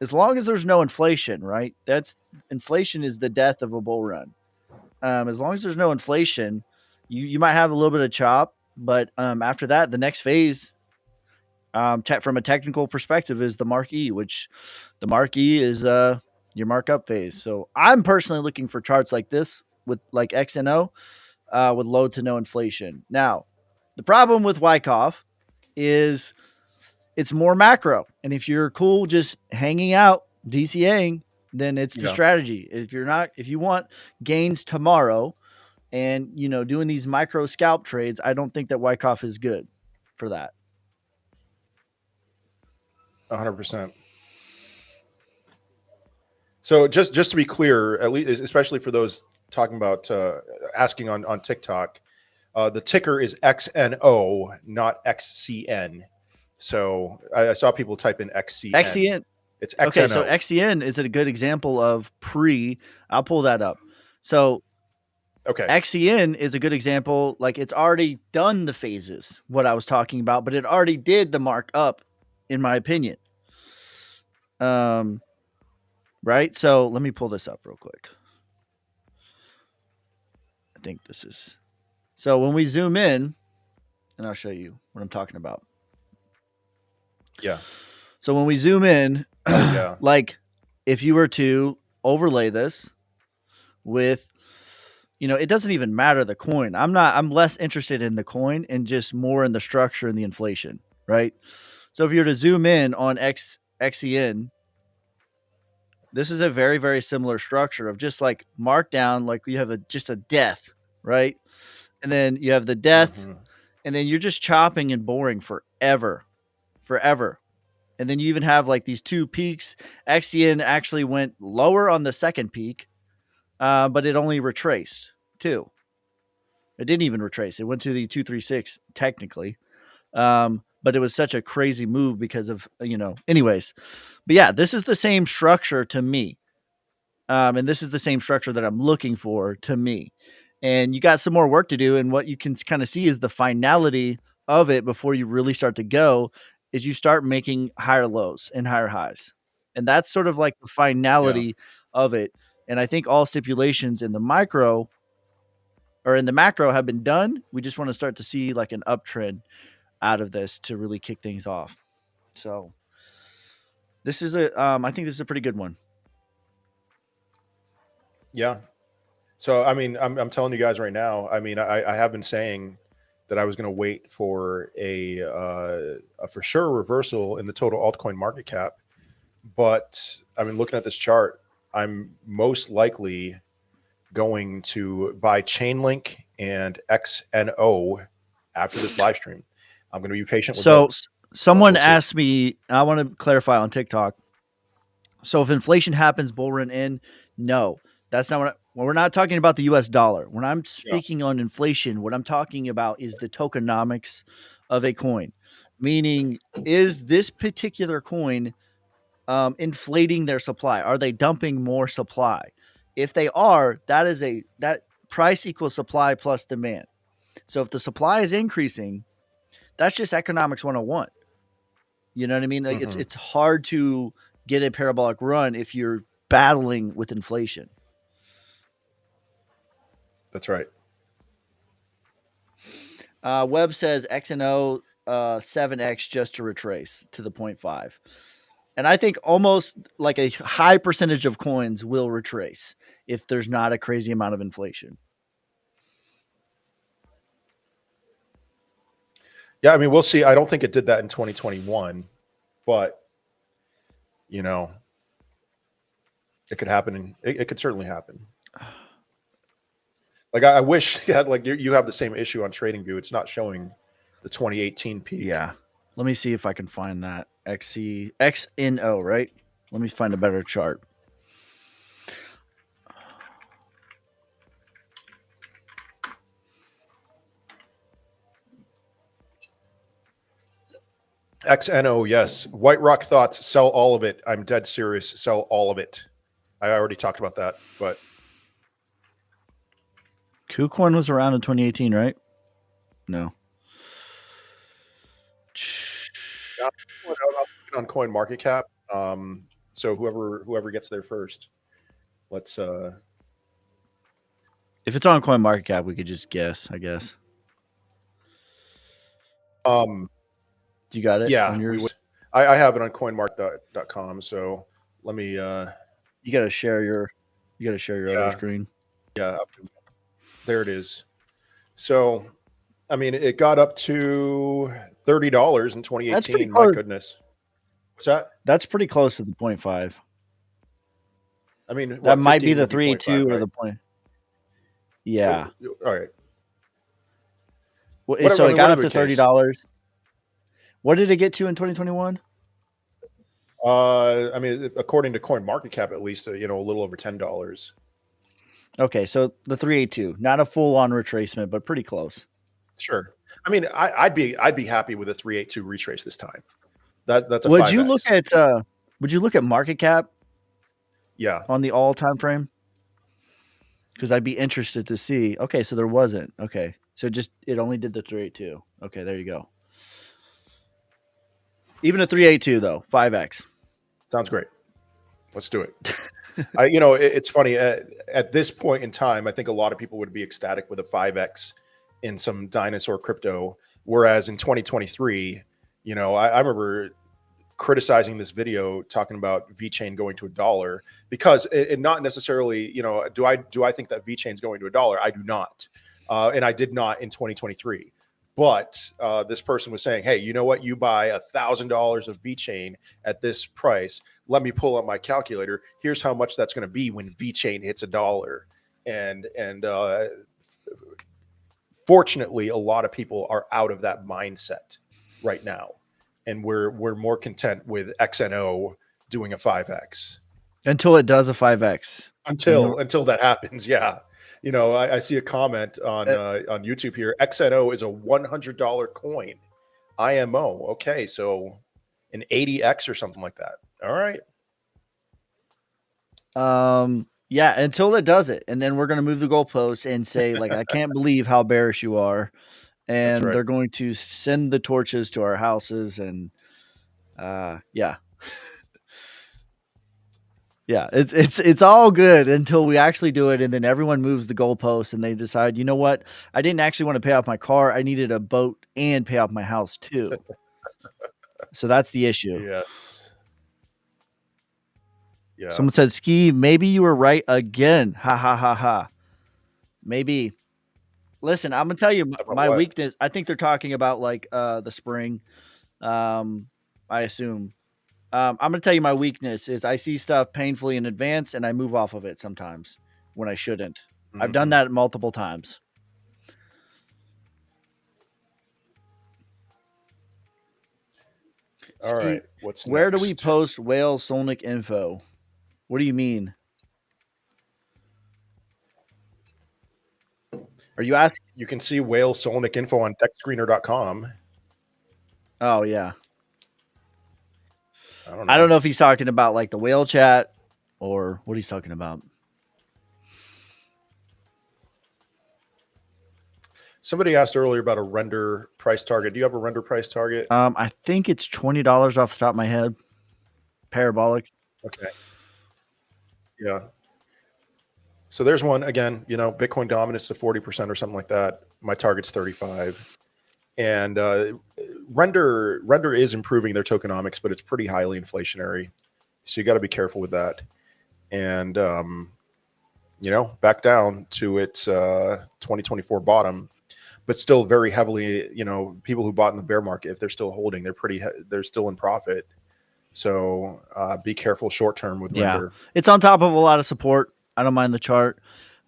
as long as there's no inflation, right? That's inflation is the death of a bull run. As long as there's no inflation, you might have a little bit of chop, but after that, the next phase, from a technical perspective, is the Mark E, which the Mark E is your markup phase. So I'm personally looking for charts like this with like XNO with low to no inflation. Now, the problem with Wyckoff is it's more macro, and if you're cool just hanging out DCAing, then it's the Yeah, strategy. If you're not, if you want gains tomorrow, And, doing these micro scalp trades, I don't think that Wyckoff is good for that. 100%. So just to be clear, at least especially for those talking about asking on TikTok, the ticker is XNO, not XCN. So I saw people type in XCN. XCN. It's XNO. Okay, so XCN is a good example of pre. I'll pull that up. So okay, XCN is a good example. Like, it's already done the phases, what I was talking about, but it already did the mark up, in my opinion. Right? So let me pull this up real quick. I think this is. So when we zoom in, and I'll show you what I'm talking about. Yeah. So when we zoom in, yeah. like if you were to overlay this with, it doesn't even matter the coin. I'm less interested in the coin and just more in the structure and the inflation, right? So if you were to zoom in on XEN, this is a very, very similar structure of just like markdown, like you have just a death, right? And then you have the death, and then you're just chopping and boring forever. And then you even have like these two peaks. XEN actually went lower on the second peak, but it only retraced too. It didn't even retrace. It went to the 236 technically. But it was such a crazy move because of, anyways. But yeah, this is the same structure to me. And this is the same structure that I'm looking for to me. And you got some more work to do. And what you can kind of see is the finality of it before you really start to go is you start making higher lows and higher highs. And that's sort of like the finality of it. And I think all stipulations in the micro or in the macro have been done. We just want to start to see like an uptrend out of this to really kick things off. So this is I think this is a pretty good one. Yeah. So, I mean, I'm telling you guys right now, I mean, I have been saying that I was going to wait for a for sure reversal in the total altcoin market cap. But I mean, looking at this chart, I'm most likely going to buy Chainlink and XNO after this live stream. I'm going to be patient with So those. someone asked me, I want to clarify on TikTok. So if inflation happens, bull run in, no, that's not what we're not talking about the US dollar. When I'm speaking on inflation, what I'm talking about is the tokenomics of a coin, meaning is this particular coin inflating their supply? Are they dumping more supply? If they are, that price equals supply plus demand. So if the supply is increasing, that's just economics 101. You know what I mean? Like it's hard to get a parabolic run if you're battling with inflation. That's right. Webb says XNO 7x just to retrace to the 0.5. And I think almost like a high percentage of coins will retrace if there's not a crazy amount of inflation. Yeah, I mean, we'll see. I don't think it did that in 2021, but it could happen. It could certainly happen. Like I wish like you have the same issue on TradingView. It's not showing the 2018 peak. Yeah. Let me see if I can find that XNO, right? Let me find a better chart. XNO, yes. White Rock Thoughts, sell all of it. I'm dead serious. Sell all of it. I already talked about that, but KuCoin was around in 2018, right? No. I'm looking on Coin Market Cap. So whoever gets there first, let's. If it's on Coin Market Cap, we could just guess, I guess. You got it? Yeah, on yours? I have it on coinmark.com. So let me. You got to share your. Other screen. Yeah, there it is. So, I mean, it got up to $30 in 2018. My goodness, what's that? That's pretty close to the 0.5. I mean, that might be the 3.2 or the point. Yeah. All right. So Whatever. I it mean, got whatever up the to case. $30. What did it get to in 2021? I mean, according to Coin Market Cap, at least, a little over $10. Okay, so the 382, not a full on retracement, but pretty close. Sure. I mean, I'd be happy with a 382 retrace this time. That's a Would you look 5x. at market cap Yeah, on the all time frame? Because I'd be interested to see. Okay, so there wasn't. Okay, so it only did the 382. Okay, there you go. Even a 382 though, 5x. sounds great. Let's do it. It's funny. At this point in time, I think a lot of people would be ecstatic with a 5x in some dinosaur crypto. Whereas in 2023, I remember criticizing this video talking about VeChain going to $1 because it not necessarily, do I think that VeChain is going to $1? I do not, and I did not in 2023. But this person was saying, "Hey, you know what? You buy $1,000 of VeChain at this price. Let me pull up my calculator. Here's how much that's going to be when VeChain hits $1." And fortunately, a lot of people are out of that mindset right now, and we're more content with XNO doing a 5x Until it does a 5x. until that happens. Yeah, I see a comment on YouTube here. XNO is a $100 coin. IMO. Okay, so an 80x or something like that. All right. Yeah, until it does it. And then we're gonna move the goalposts and say, like, I can't believe how bearish you are. That's And right. they're going to send the torches to our houses and yeah. Yeah, it's all good until we actually do it, and then everyone moves the goalpost, and they decide, you know what? I didn't actually want to pay off my car. I needed a boat and pay off my house too. So that's the issue. Yes. Yeah. Someone said, "Ski, maybe you were right again." Ha ha ha ha. Maybe. Listen, I'm gonna tell you About my what? weakness. I think they're talking about like the spring. Um, I assume. I'm gonna tell you my weakness is I see stuff painfully in advance and I move off of it sometimes when I shouldn't. I've done Hmm. that multiple times. All Ski, right. What's where do we next? post whale Solnic info? What do you mean? Are you asking? You can see whale Solnic info on techscreener.com. Oh yeah. I don't I don't know. know if he's talking about like the whale chat or what he's talking about. Somebody asked earlier about a render price target. Do you have a render price target? I think it's $20 off the top of my head. Parabolic. Okay. Yeah. So there's one again, Bitcoin dominance to 40% or something like that. My target's 35. And render is improving their tokenomics, but it's pretty highly inflationary. So you got to be careful with that. And back down to its 2024 bottom, but still very heavily, people who bought in the bear market, if they're still holding, they're still in profit. So be careful short term with Yeah. render. It's on top of a lot of support. I don't mind the chart.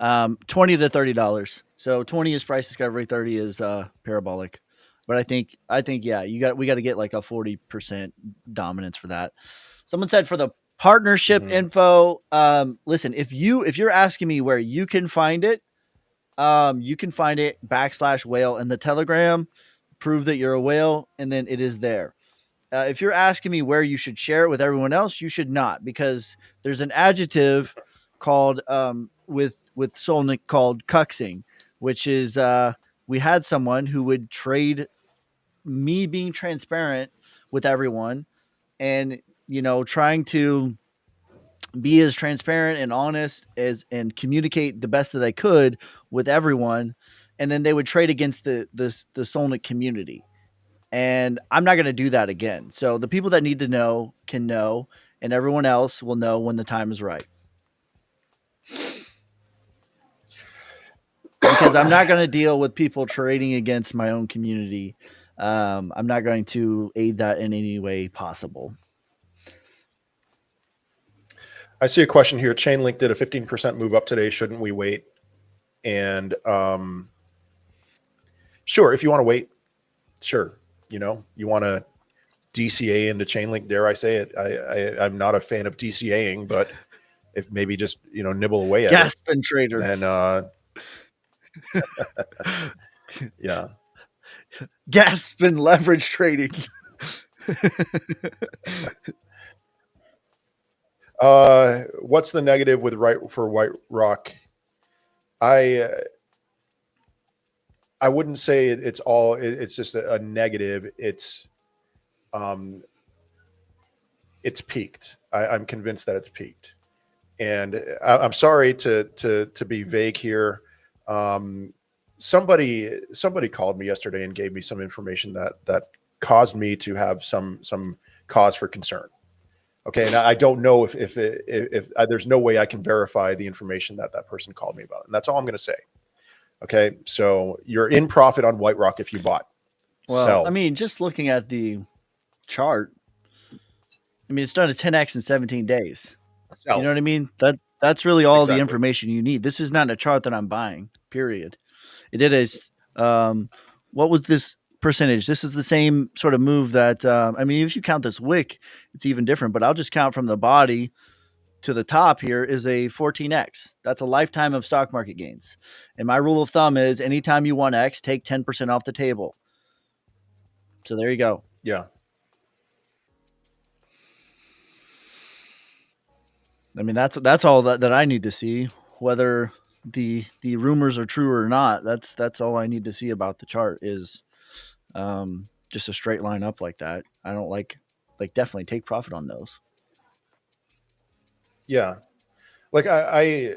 $20 to $30. So 20 is price discovery, 30 is parabolic. But I think yeah, we got to get like a 40% dominance for that. Someone said for the partnership Hmm. info, listen, if you're asking me where you can find it, you can find it /whale in the Telegram, prove that you're a whale, and then it is there. If you're asking me where you should share it with everyone else, you should not, because there's an adjective called with Solnick called cuxing, which is we had someone who would trade me being transparent with everyone and trying to be as transparent and honest as and communicate the best that I could with everyone, and then they would trade against the Solnick community, and I'm not going to do that again. So the people that need to know can know, and everyone else will know when the time is right. Because I'm not going to deal with people trading against my own community. I'm not going to aid that in any way possible. I see a question here. Chainlink did a 15% move up today. Shouldn't we wait? And sure, if you want to wait, sure. You want to DCA into Chainlink, dare I say it? I'm not a fan of DCAing, but if maybe just nibble away at it, Gaspin trader. then yeah. Gaspin leverage trading. What's the negative with White Rock? I I wouldn't say it's all. It's just a negative. Um, it's peaked. I'm convinced that it's peaked, and I'm sorry to be vague here. Um, somebody called me yesterday and gave me some information that caused me to have some cause for concern. Okay, and I don't know if there's no way I can verify the information that that person called me about, and that's all I'm going to say. Okay, so you're in profit on White Rock if you bought. Well, I Sell. mean, just looking at the chart, I mean, it's done a 10x in 17 days. You know Sell. what I mean? That's really all the Exactly. information you need. This is not a chart that I'm buying. Period. It did what was this percentage? This is the same sort of move that I mean, if you count this wick, it's even different. But I'll just count from the body to the top here is a 14x. That's a lifetime of stock market gains. And my rule of thumb is anytime you want X, take 10% off the table. So there you go. Yeah. I mean, that's all that I need to see. Whether the rumors are true or not, that's all I need to see about the chart is just a straight line up like that. I don't definitely take profit on those. Yeah. Like I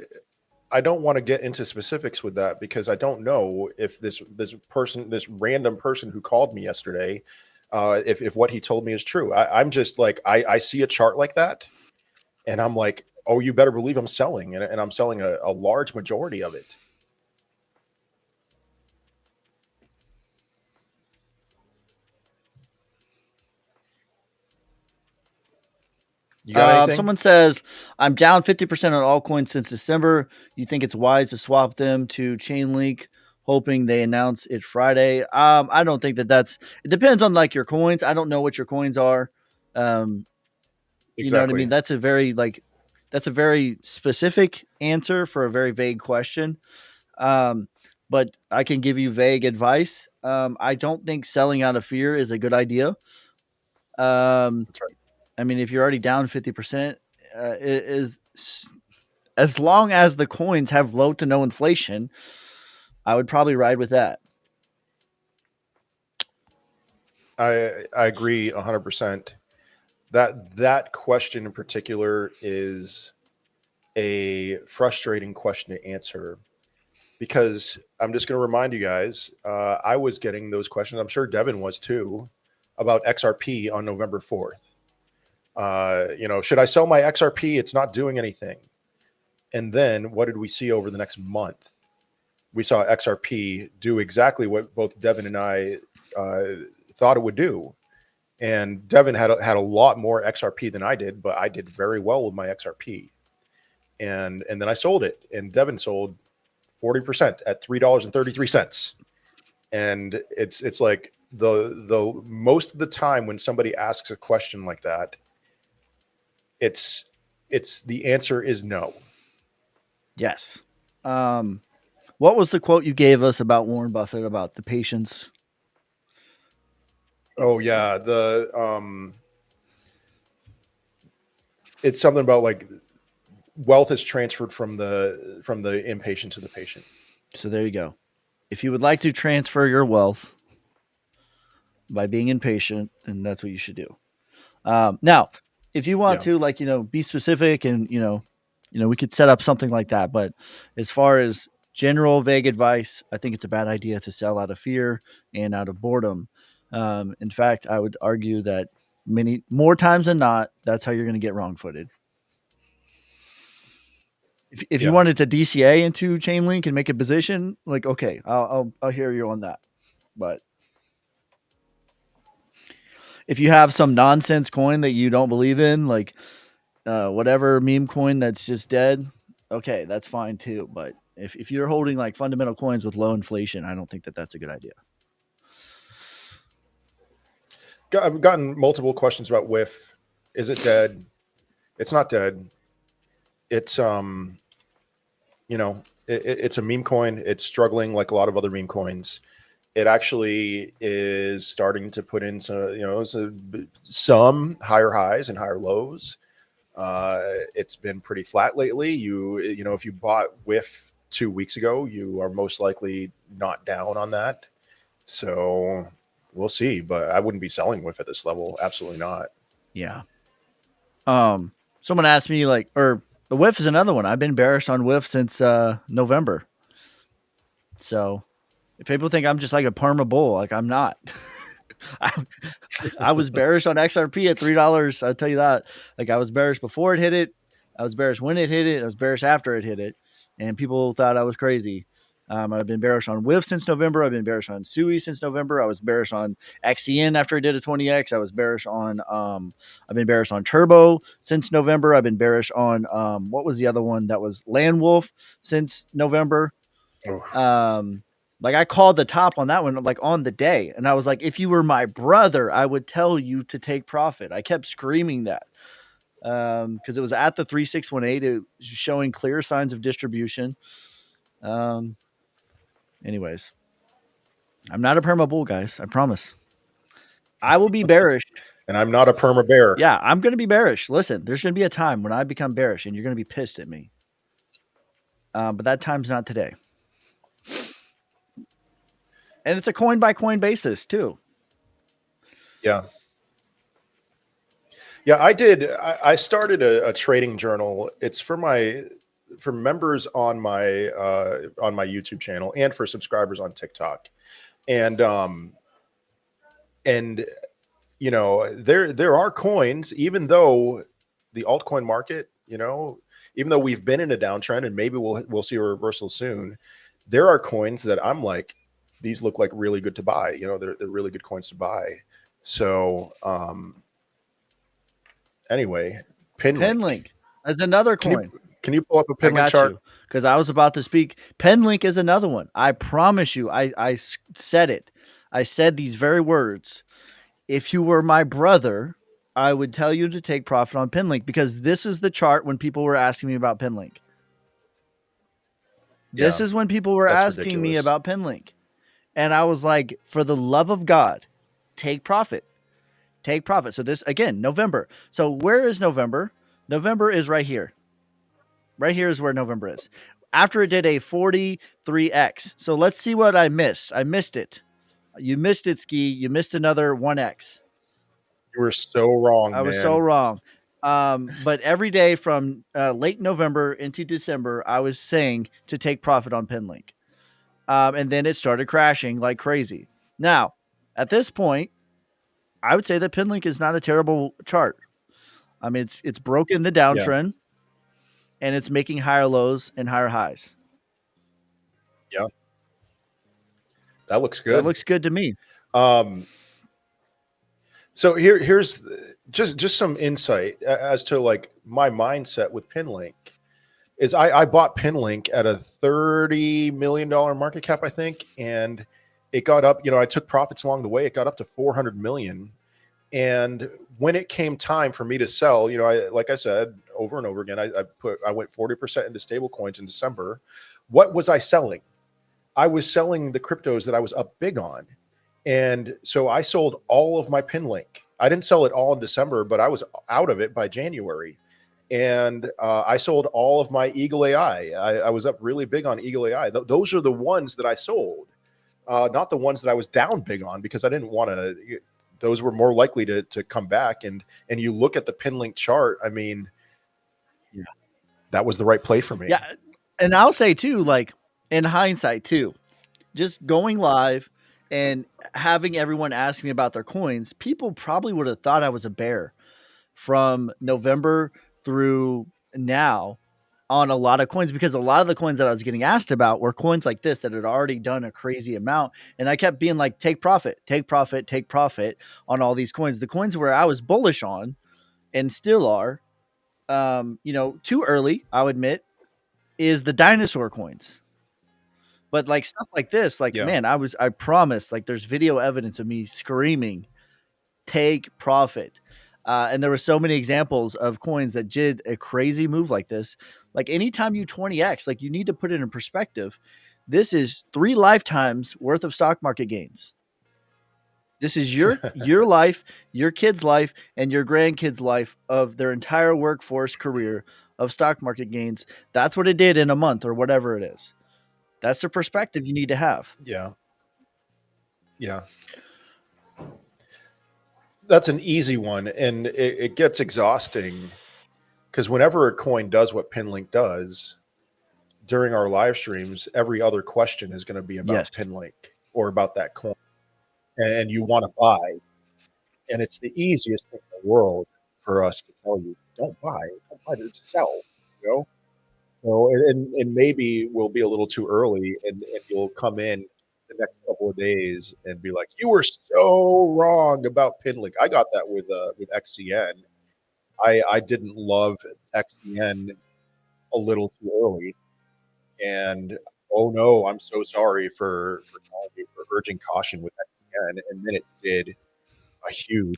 don't want to get into specifics with that because I don't know if this random person who called me yesterday, if what he told me is true. I'm just like I see a chart like that, and I'm like, oh, you better believe I'm selling, and I'm selling a large majority of it. You got anything? Someone says I'm down 50% on altcoins since December. You think it's wise to swap them to Chainlink, hoping they announce it Friday? I don't think that that's. It depends on like your coins. I don't know what your coins are. Um, you know what I mean? Exactly. That's a very specific answer for a very vague question. Um, but I can give you vague advice. I don't think selling out of fear is a good idea. Um, That's right. I mean, if you're already down 50%, it is as long as the coins have low to no inflation, I would probably ride with that. I agree 100%. That question in particular is a frustrating question to answer because I'm just going to remind you guys, I was getting those questions. I'm sure Devin was too about XRP on November 4th. Should I sell my XRP? It's not doing anything. And then what did we see over the next month? We saw XRP do exactly what both Devin and I thought it would do. And Devin had a lot more XRP than I did, but I did very well with my XRP. And then I sold it, and Devin sold 40% at $3.33. And it's like the most of the time when somebody asks a question like that, it's the answer is no. Yes. Um, what was the quote you gave us about Warren Buffett about the patience? Oh yeah, it's something about like wealth is transferred from the impatient to the patient. So there you go. If you would like to transfer your wealth by being impatient, and that's what you should do. Now, if you want Yeah. to, be specific, and we could set up something like that. But as far as general vague advice, I think it's a bad idea to sell out of fear and out of boredom. In fact, I would argue that many more times than not, that's how you're going to get wrong-footed. If you Yeah. wanted to DCA into Chainlink and make a position, like okay, I'll hear you on that. But if you have some nonsense coin that you don't believe in, like whatever meme coin that's just dead, okay, that's fine too. But If you're holding like fundamental coins with low inflation, I don't think that that's a good idea. I've gotten multiple questions about WIF. Is it dead? It's not dead. It's it's a meme coin. It's struggling like a lot of other meme coins. It actually is starting to put in some higher highs and higher lows. It's been pretty flat lately. If you bought WIF 2 weeks ago, you are most likely not down on that. So we'll see, but I wouldn't be selling WIF at this level. Absolutely not. Yeah. Someone asked me like, or the whiff is another one. I've been bearish on whiff since November. So if people think I'm just like a perma bull, like I'm not. I, I was bearish on XRP at $3. I'll tell you that. Like I was bearish before it hit it. I was bearish when it hit it. I was bearish after it hit it, and people thought I was crazy. I've been bearish on WIF since November. I've been bearish on SUI since November. I was bearish on XEN after it did a 20x. I was bearish on. I've been bearish on Turbo since November. I've been bearish on what was the other one that was Land Wolf since November. Oh, Like I called the top on that one like on the day, and I was like, if you were my brother, I would tell you to take profit. I kept screaming that because it was at the 3618. It was showing clear signs of distribution. Um, Anyways, I'm not a perma bull, guys. I promise. I will be bearish. and I'm not a perma bear. Yeah, I'm going to be bearish. Listen, there's going to be a time when I become bearish, and you're going to be pissed at me. But that time's not today. And it's a coin by coin basis too. Yeah. Yeah, I did. I started a trading journal. It's for members on my YouTube channel and for subscribers on TikTok. And and there are coins, even though the altcoin market, even though we've been in a downtrend and maybe we'll see a reversal soon, there are coins that I'm like, these look like really good to buy. They're really good coins to buy. So anyway, Penlink. That's another Can coin. you pull up a I Pinlink got chart? you because I was about to speak. Penlink is another one. I promise you. I said it. I said these very words. If you were my brother, I would tell you to take profit on Penlink because this is the chart when people were asking me about Penlink. This Yeah, is when people were that's asking me ridiculous. about Penlink. And I was like, for the love of God, take profit. Take profit. So this again, November. So where is November? November is right here. Right here is where November is. After it did a 43x. So let's see what I missed. I missed it. You missed it, Ski. You missed another 1x. You were so wrong, I was so man. wrong. But every day from late November into December, I was saying to take profit on Penlink. And then it started crashing like crazy. Now, at this point, I would say that Penlink is not a terrible chart. I mean, it's broken the Yeah, downtrend and it's making higher lows and higher highs. yeah, that looks That good. looks good to me. Um, so here's just some insight as to like my mindset with Pinlink. Is I bought Pinlink at a $30 million market cap, I think, and it got up. I took profits along the way. It got up to 400 million. And when it came time for me to sell, like I said over and over again, I went 40% into stable coins in December. What was I selling? I was selling the cryptos that I was up big on. And so I sold all of my Pinlink. I didn't sell it all in December, but I was out of it by January. And I sold all of my Eagle AI. I was up really big on Eagle AI. Those are the ones that I sold, not the ones that I was down big on because I didn't want to. Those were more likely to come back. And you look at the Pinlink chart. I mean, Yeah. that was the right play for me. Yeah. And I'll say too, like in hindsight too, just going live and having everyone ask me about their coins, people probably would have thought I was a bear from November through now on a lot of coins because a lot of the coins that I was getting asked about were coins like this that had already done a crazy amount. And I kept being like, take profit, take profit, take profit on all these coins. The coins where I was bullish on and still are, too early, I'll admit, is the dinosaur coins. But like stuff like this, like Yeah. man, I promise, like there's video evidence of me screaming, take profit. And there were so many examples of coins that did a crazy move like this. Like anytime you 20x, like you need to put it in perspective. This is 3 lifetimes worth of stock market gains. This is your life, your kid's life, and your grandkids' life of their entire workforce career of stock market gains. That's what it did in a month or whatever it is. That's the perspective you need to have. Yeah. Yeah. That's an easy one, and it gets exhausting because whenever a coin does what Pinlink does during our live streams, every other question is going to be Yes. about Pinlink or about that coin, and you want to buy, and it's the easiest thing in the world for us to tell you, don't buy, to sell, you know. So, and maybe we'll be a little too early, and you'll come in the next couple of days and be like, "You were so wrong about Pinlink." I got that with XCN. I didn't love XCN a little too early, and oh no, I'm so sorry for telling you, for urging caution with XCN, and then it did a huge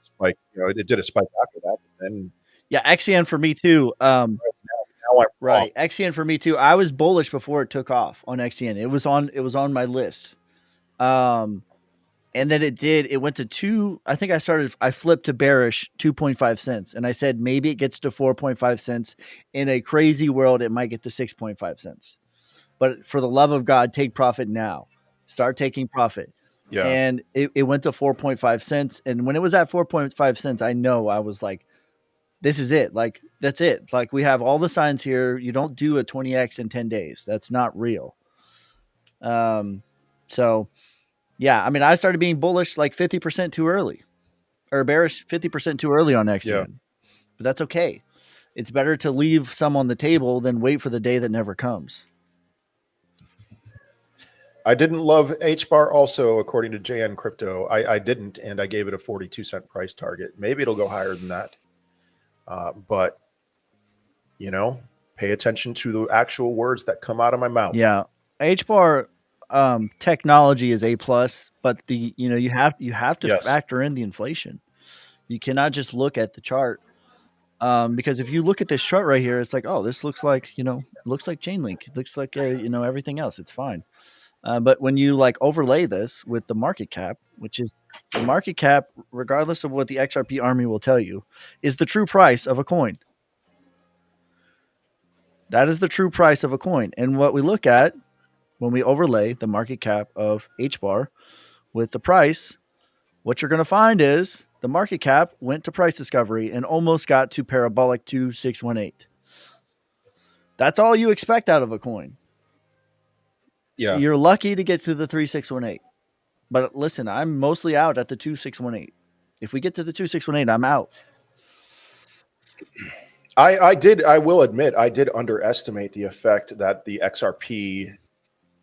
spike. You know, it did a spike after that, but then Yeah, XCN for me too. now I'm wrong. Right, XCN for me too. I was bullish before it took off on XCN. It was on my list. Um, and then it went to two. I flipped to bearish 2.5 cents. And I said maybe it gets to 4.5 cents. In a crazy world, it might get to 6.5 cents. But for the love of God, take profit now. Start taking profit. Yeah, And it went to 4.5 cents. And when it was at 4.5 cents, I know I was like, this is it. Like, that's it. Like, we have all the signs here. You don't do a 20x in 10 days. That's not real. Um, so yeah, I mean, I started being bullish like 50% too early, or bearish 50% too early on yeah. XCN, but that's okay. It's better to leave some on the table than wait for the day that never comes. I didn't love H bar also, according to JN Crypto. I didn't, and I gave it a 42-cent price target. Maybe it'll go higher than that. But, you know, pay attention to the actual words that come out of my mouth. Yeah, H bar technology is A plus, but you have to Yes. factor in the inflation. You cannot just look at the chart. Because if you look at this chart right here, it's like, oh, this looks like looks like Chainlink. It looks like everything else. It's fine. But when you like overlay this with the market cap, which is the market cap, regardless of what the XRP army will tell you, is the true price of a coin. That is the true price of a coin. And what we look at when we overlay the market cap of H bar with the price, what you're going to find is the market cap went to price discovery and almost got to parabolic 2618. That's all you expect out of a coin. Yeah. You're lucky to get to the 3618. But listen, I'm mostly out at the 2618. If we get to the 2618, I'm out. I will admit, I did underestimate the effect that the XRP,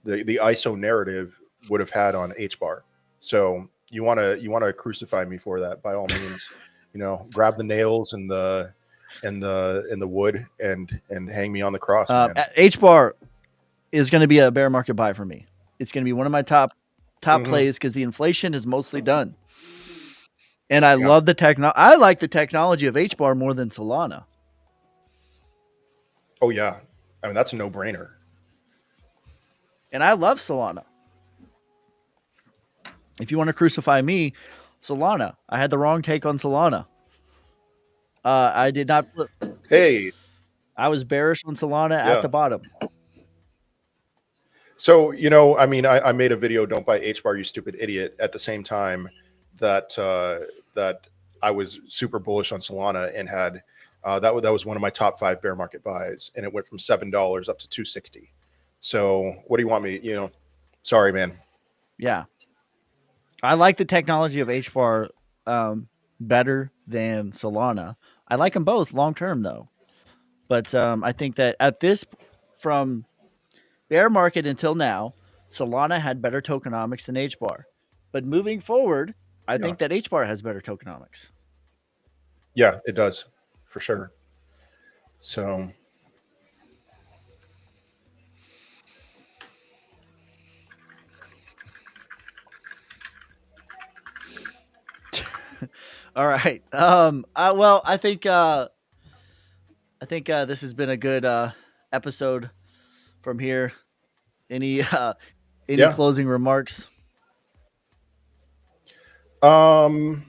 the ISO narrative would have had on H bar. So you want to crucify me for that by all means. You know, grab the nails and the wood and hang me on the cross, man. H bar is going to be a bear market buy for me. It's going to be one of my top Hmm. plays because the inflation is mostly done. And I Yeah. love the I like the technology of H bar more than Solana. Oh yeah. I mean, that's a no brainer. And I love Solana. If you want to crucify me, Solana. I had the wrong take on Solana. I did not. Hey, I was bearish on Solana at yeah. the bottom. So, you know, I mean, I made a video, "Don't buy H bar, you stupid idiot," at the same time that I was super bullish on Solana and had that was one of my top 5 bear market buys, and it went from $7 up to 260. So, what do you want me? You know, sorry, man. Yeah, I like the technology of H bar better than Solana. I like them both long term though, but I think that at this from bear market until now, Solana had better tokenomics than H bar. But moving forward, I Yeah, think that H bar has better tokenomics. yeah, it does for sure. So, All right. I think this has been a good episode from here. Any any Yeah. closing remarks? Um,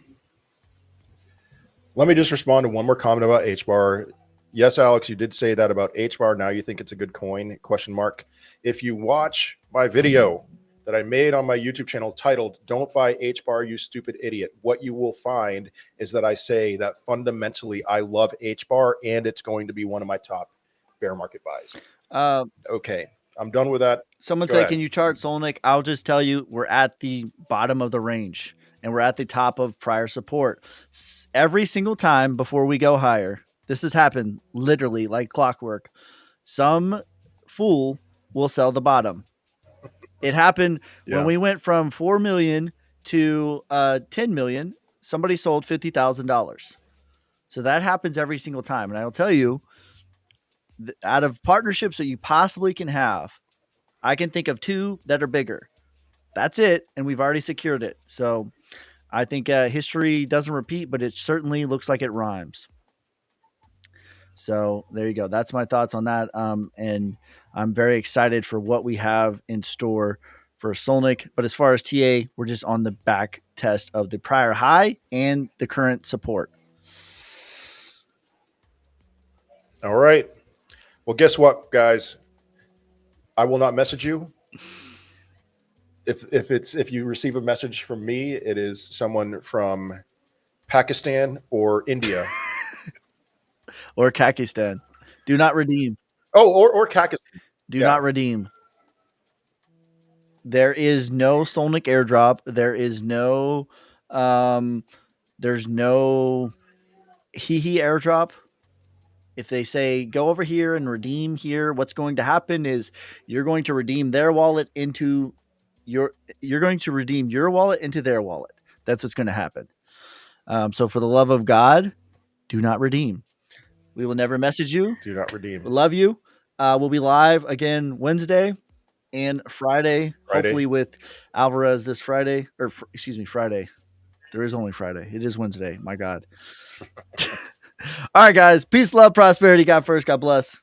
Let me just respond to one more comment about H bar. Yes, Alex, you did say that about H bar. Now you think it's a good coin? Question mark. If you watch my video that I made on my YouTube channel titled "Don't Buy H bar, You Stupid Idiot," what you will find is that I say that fundamentally I love H bar and it's going to be one of my top bear market buys. Uh, Okay, I'm done with that. Someone Go said, ahead. "Can you chart Solnick?" I'll just tell you, we're at the bottom of the range and we're at the top of prior support. Every single time before we go higher, this has happened literally like clockwork. Some fool will sell the bottom. It happened when Yeah. we went from 4 million to 10 million. Somebody sold $50,000. So that happens every single time. And I'll tell you, out of partnerships that you possibly can have, I can think of two that are bigger. That's it. And we've already secured it. So I think history doesn't repeat, but it certainly looks like it rhymes. So there you go. That's my thoughts on that. And I'm very excited for what we have in store for Solnick. But as far as TA, we're just on the back test of the prior high and the current support. All right. Well, guess what, guys? I will not message you. If you receive a message from me, it is someone from Pakistan or India. Or Kakistan. Do not redeem. Oh, or Pakistan. Do Yeah. not redeem. There is no Solnick airdrop. There's no Hehe airdrop. If they say go over here and redeem here, what's going to happen is you're going to redeem their wallet into you're going to redeem your wallet into their wallet. That's what's going to happen. So for the love of God, do not redeem. We will never message you. Do not redeem. We love you. We'll be live again Wednesday and Friday, Friday. hopefully with Alvarez this Friday, or excuse me, Friday. There is only Friday. It is Wednesday. My God. All right, guys. Peace, love, prosperity. God first. God bless.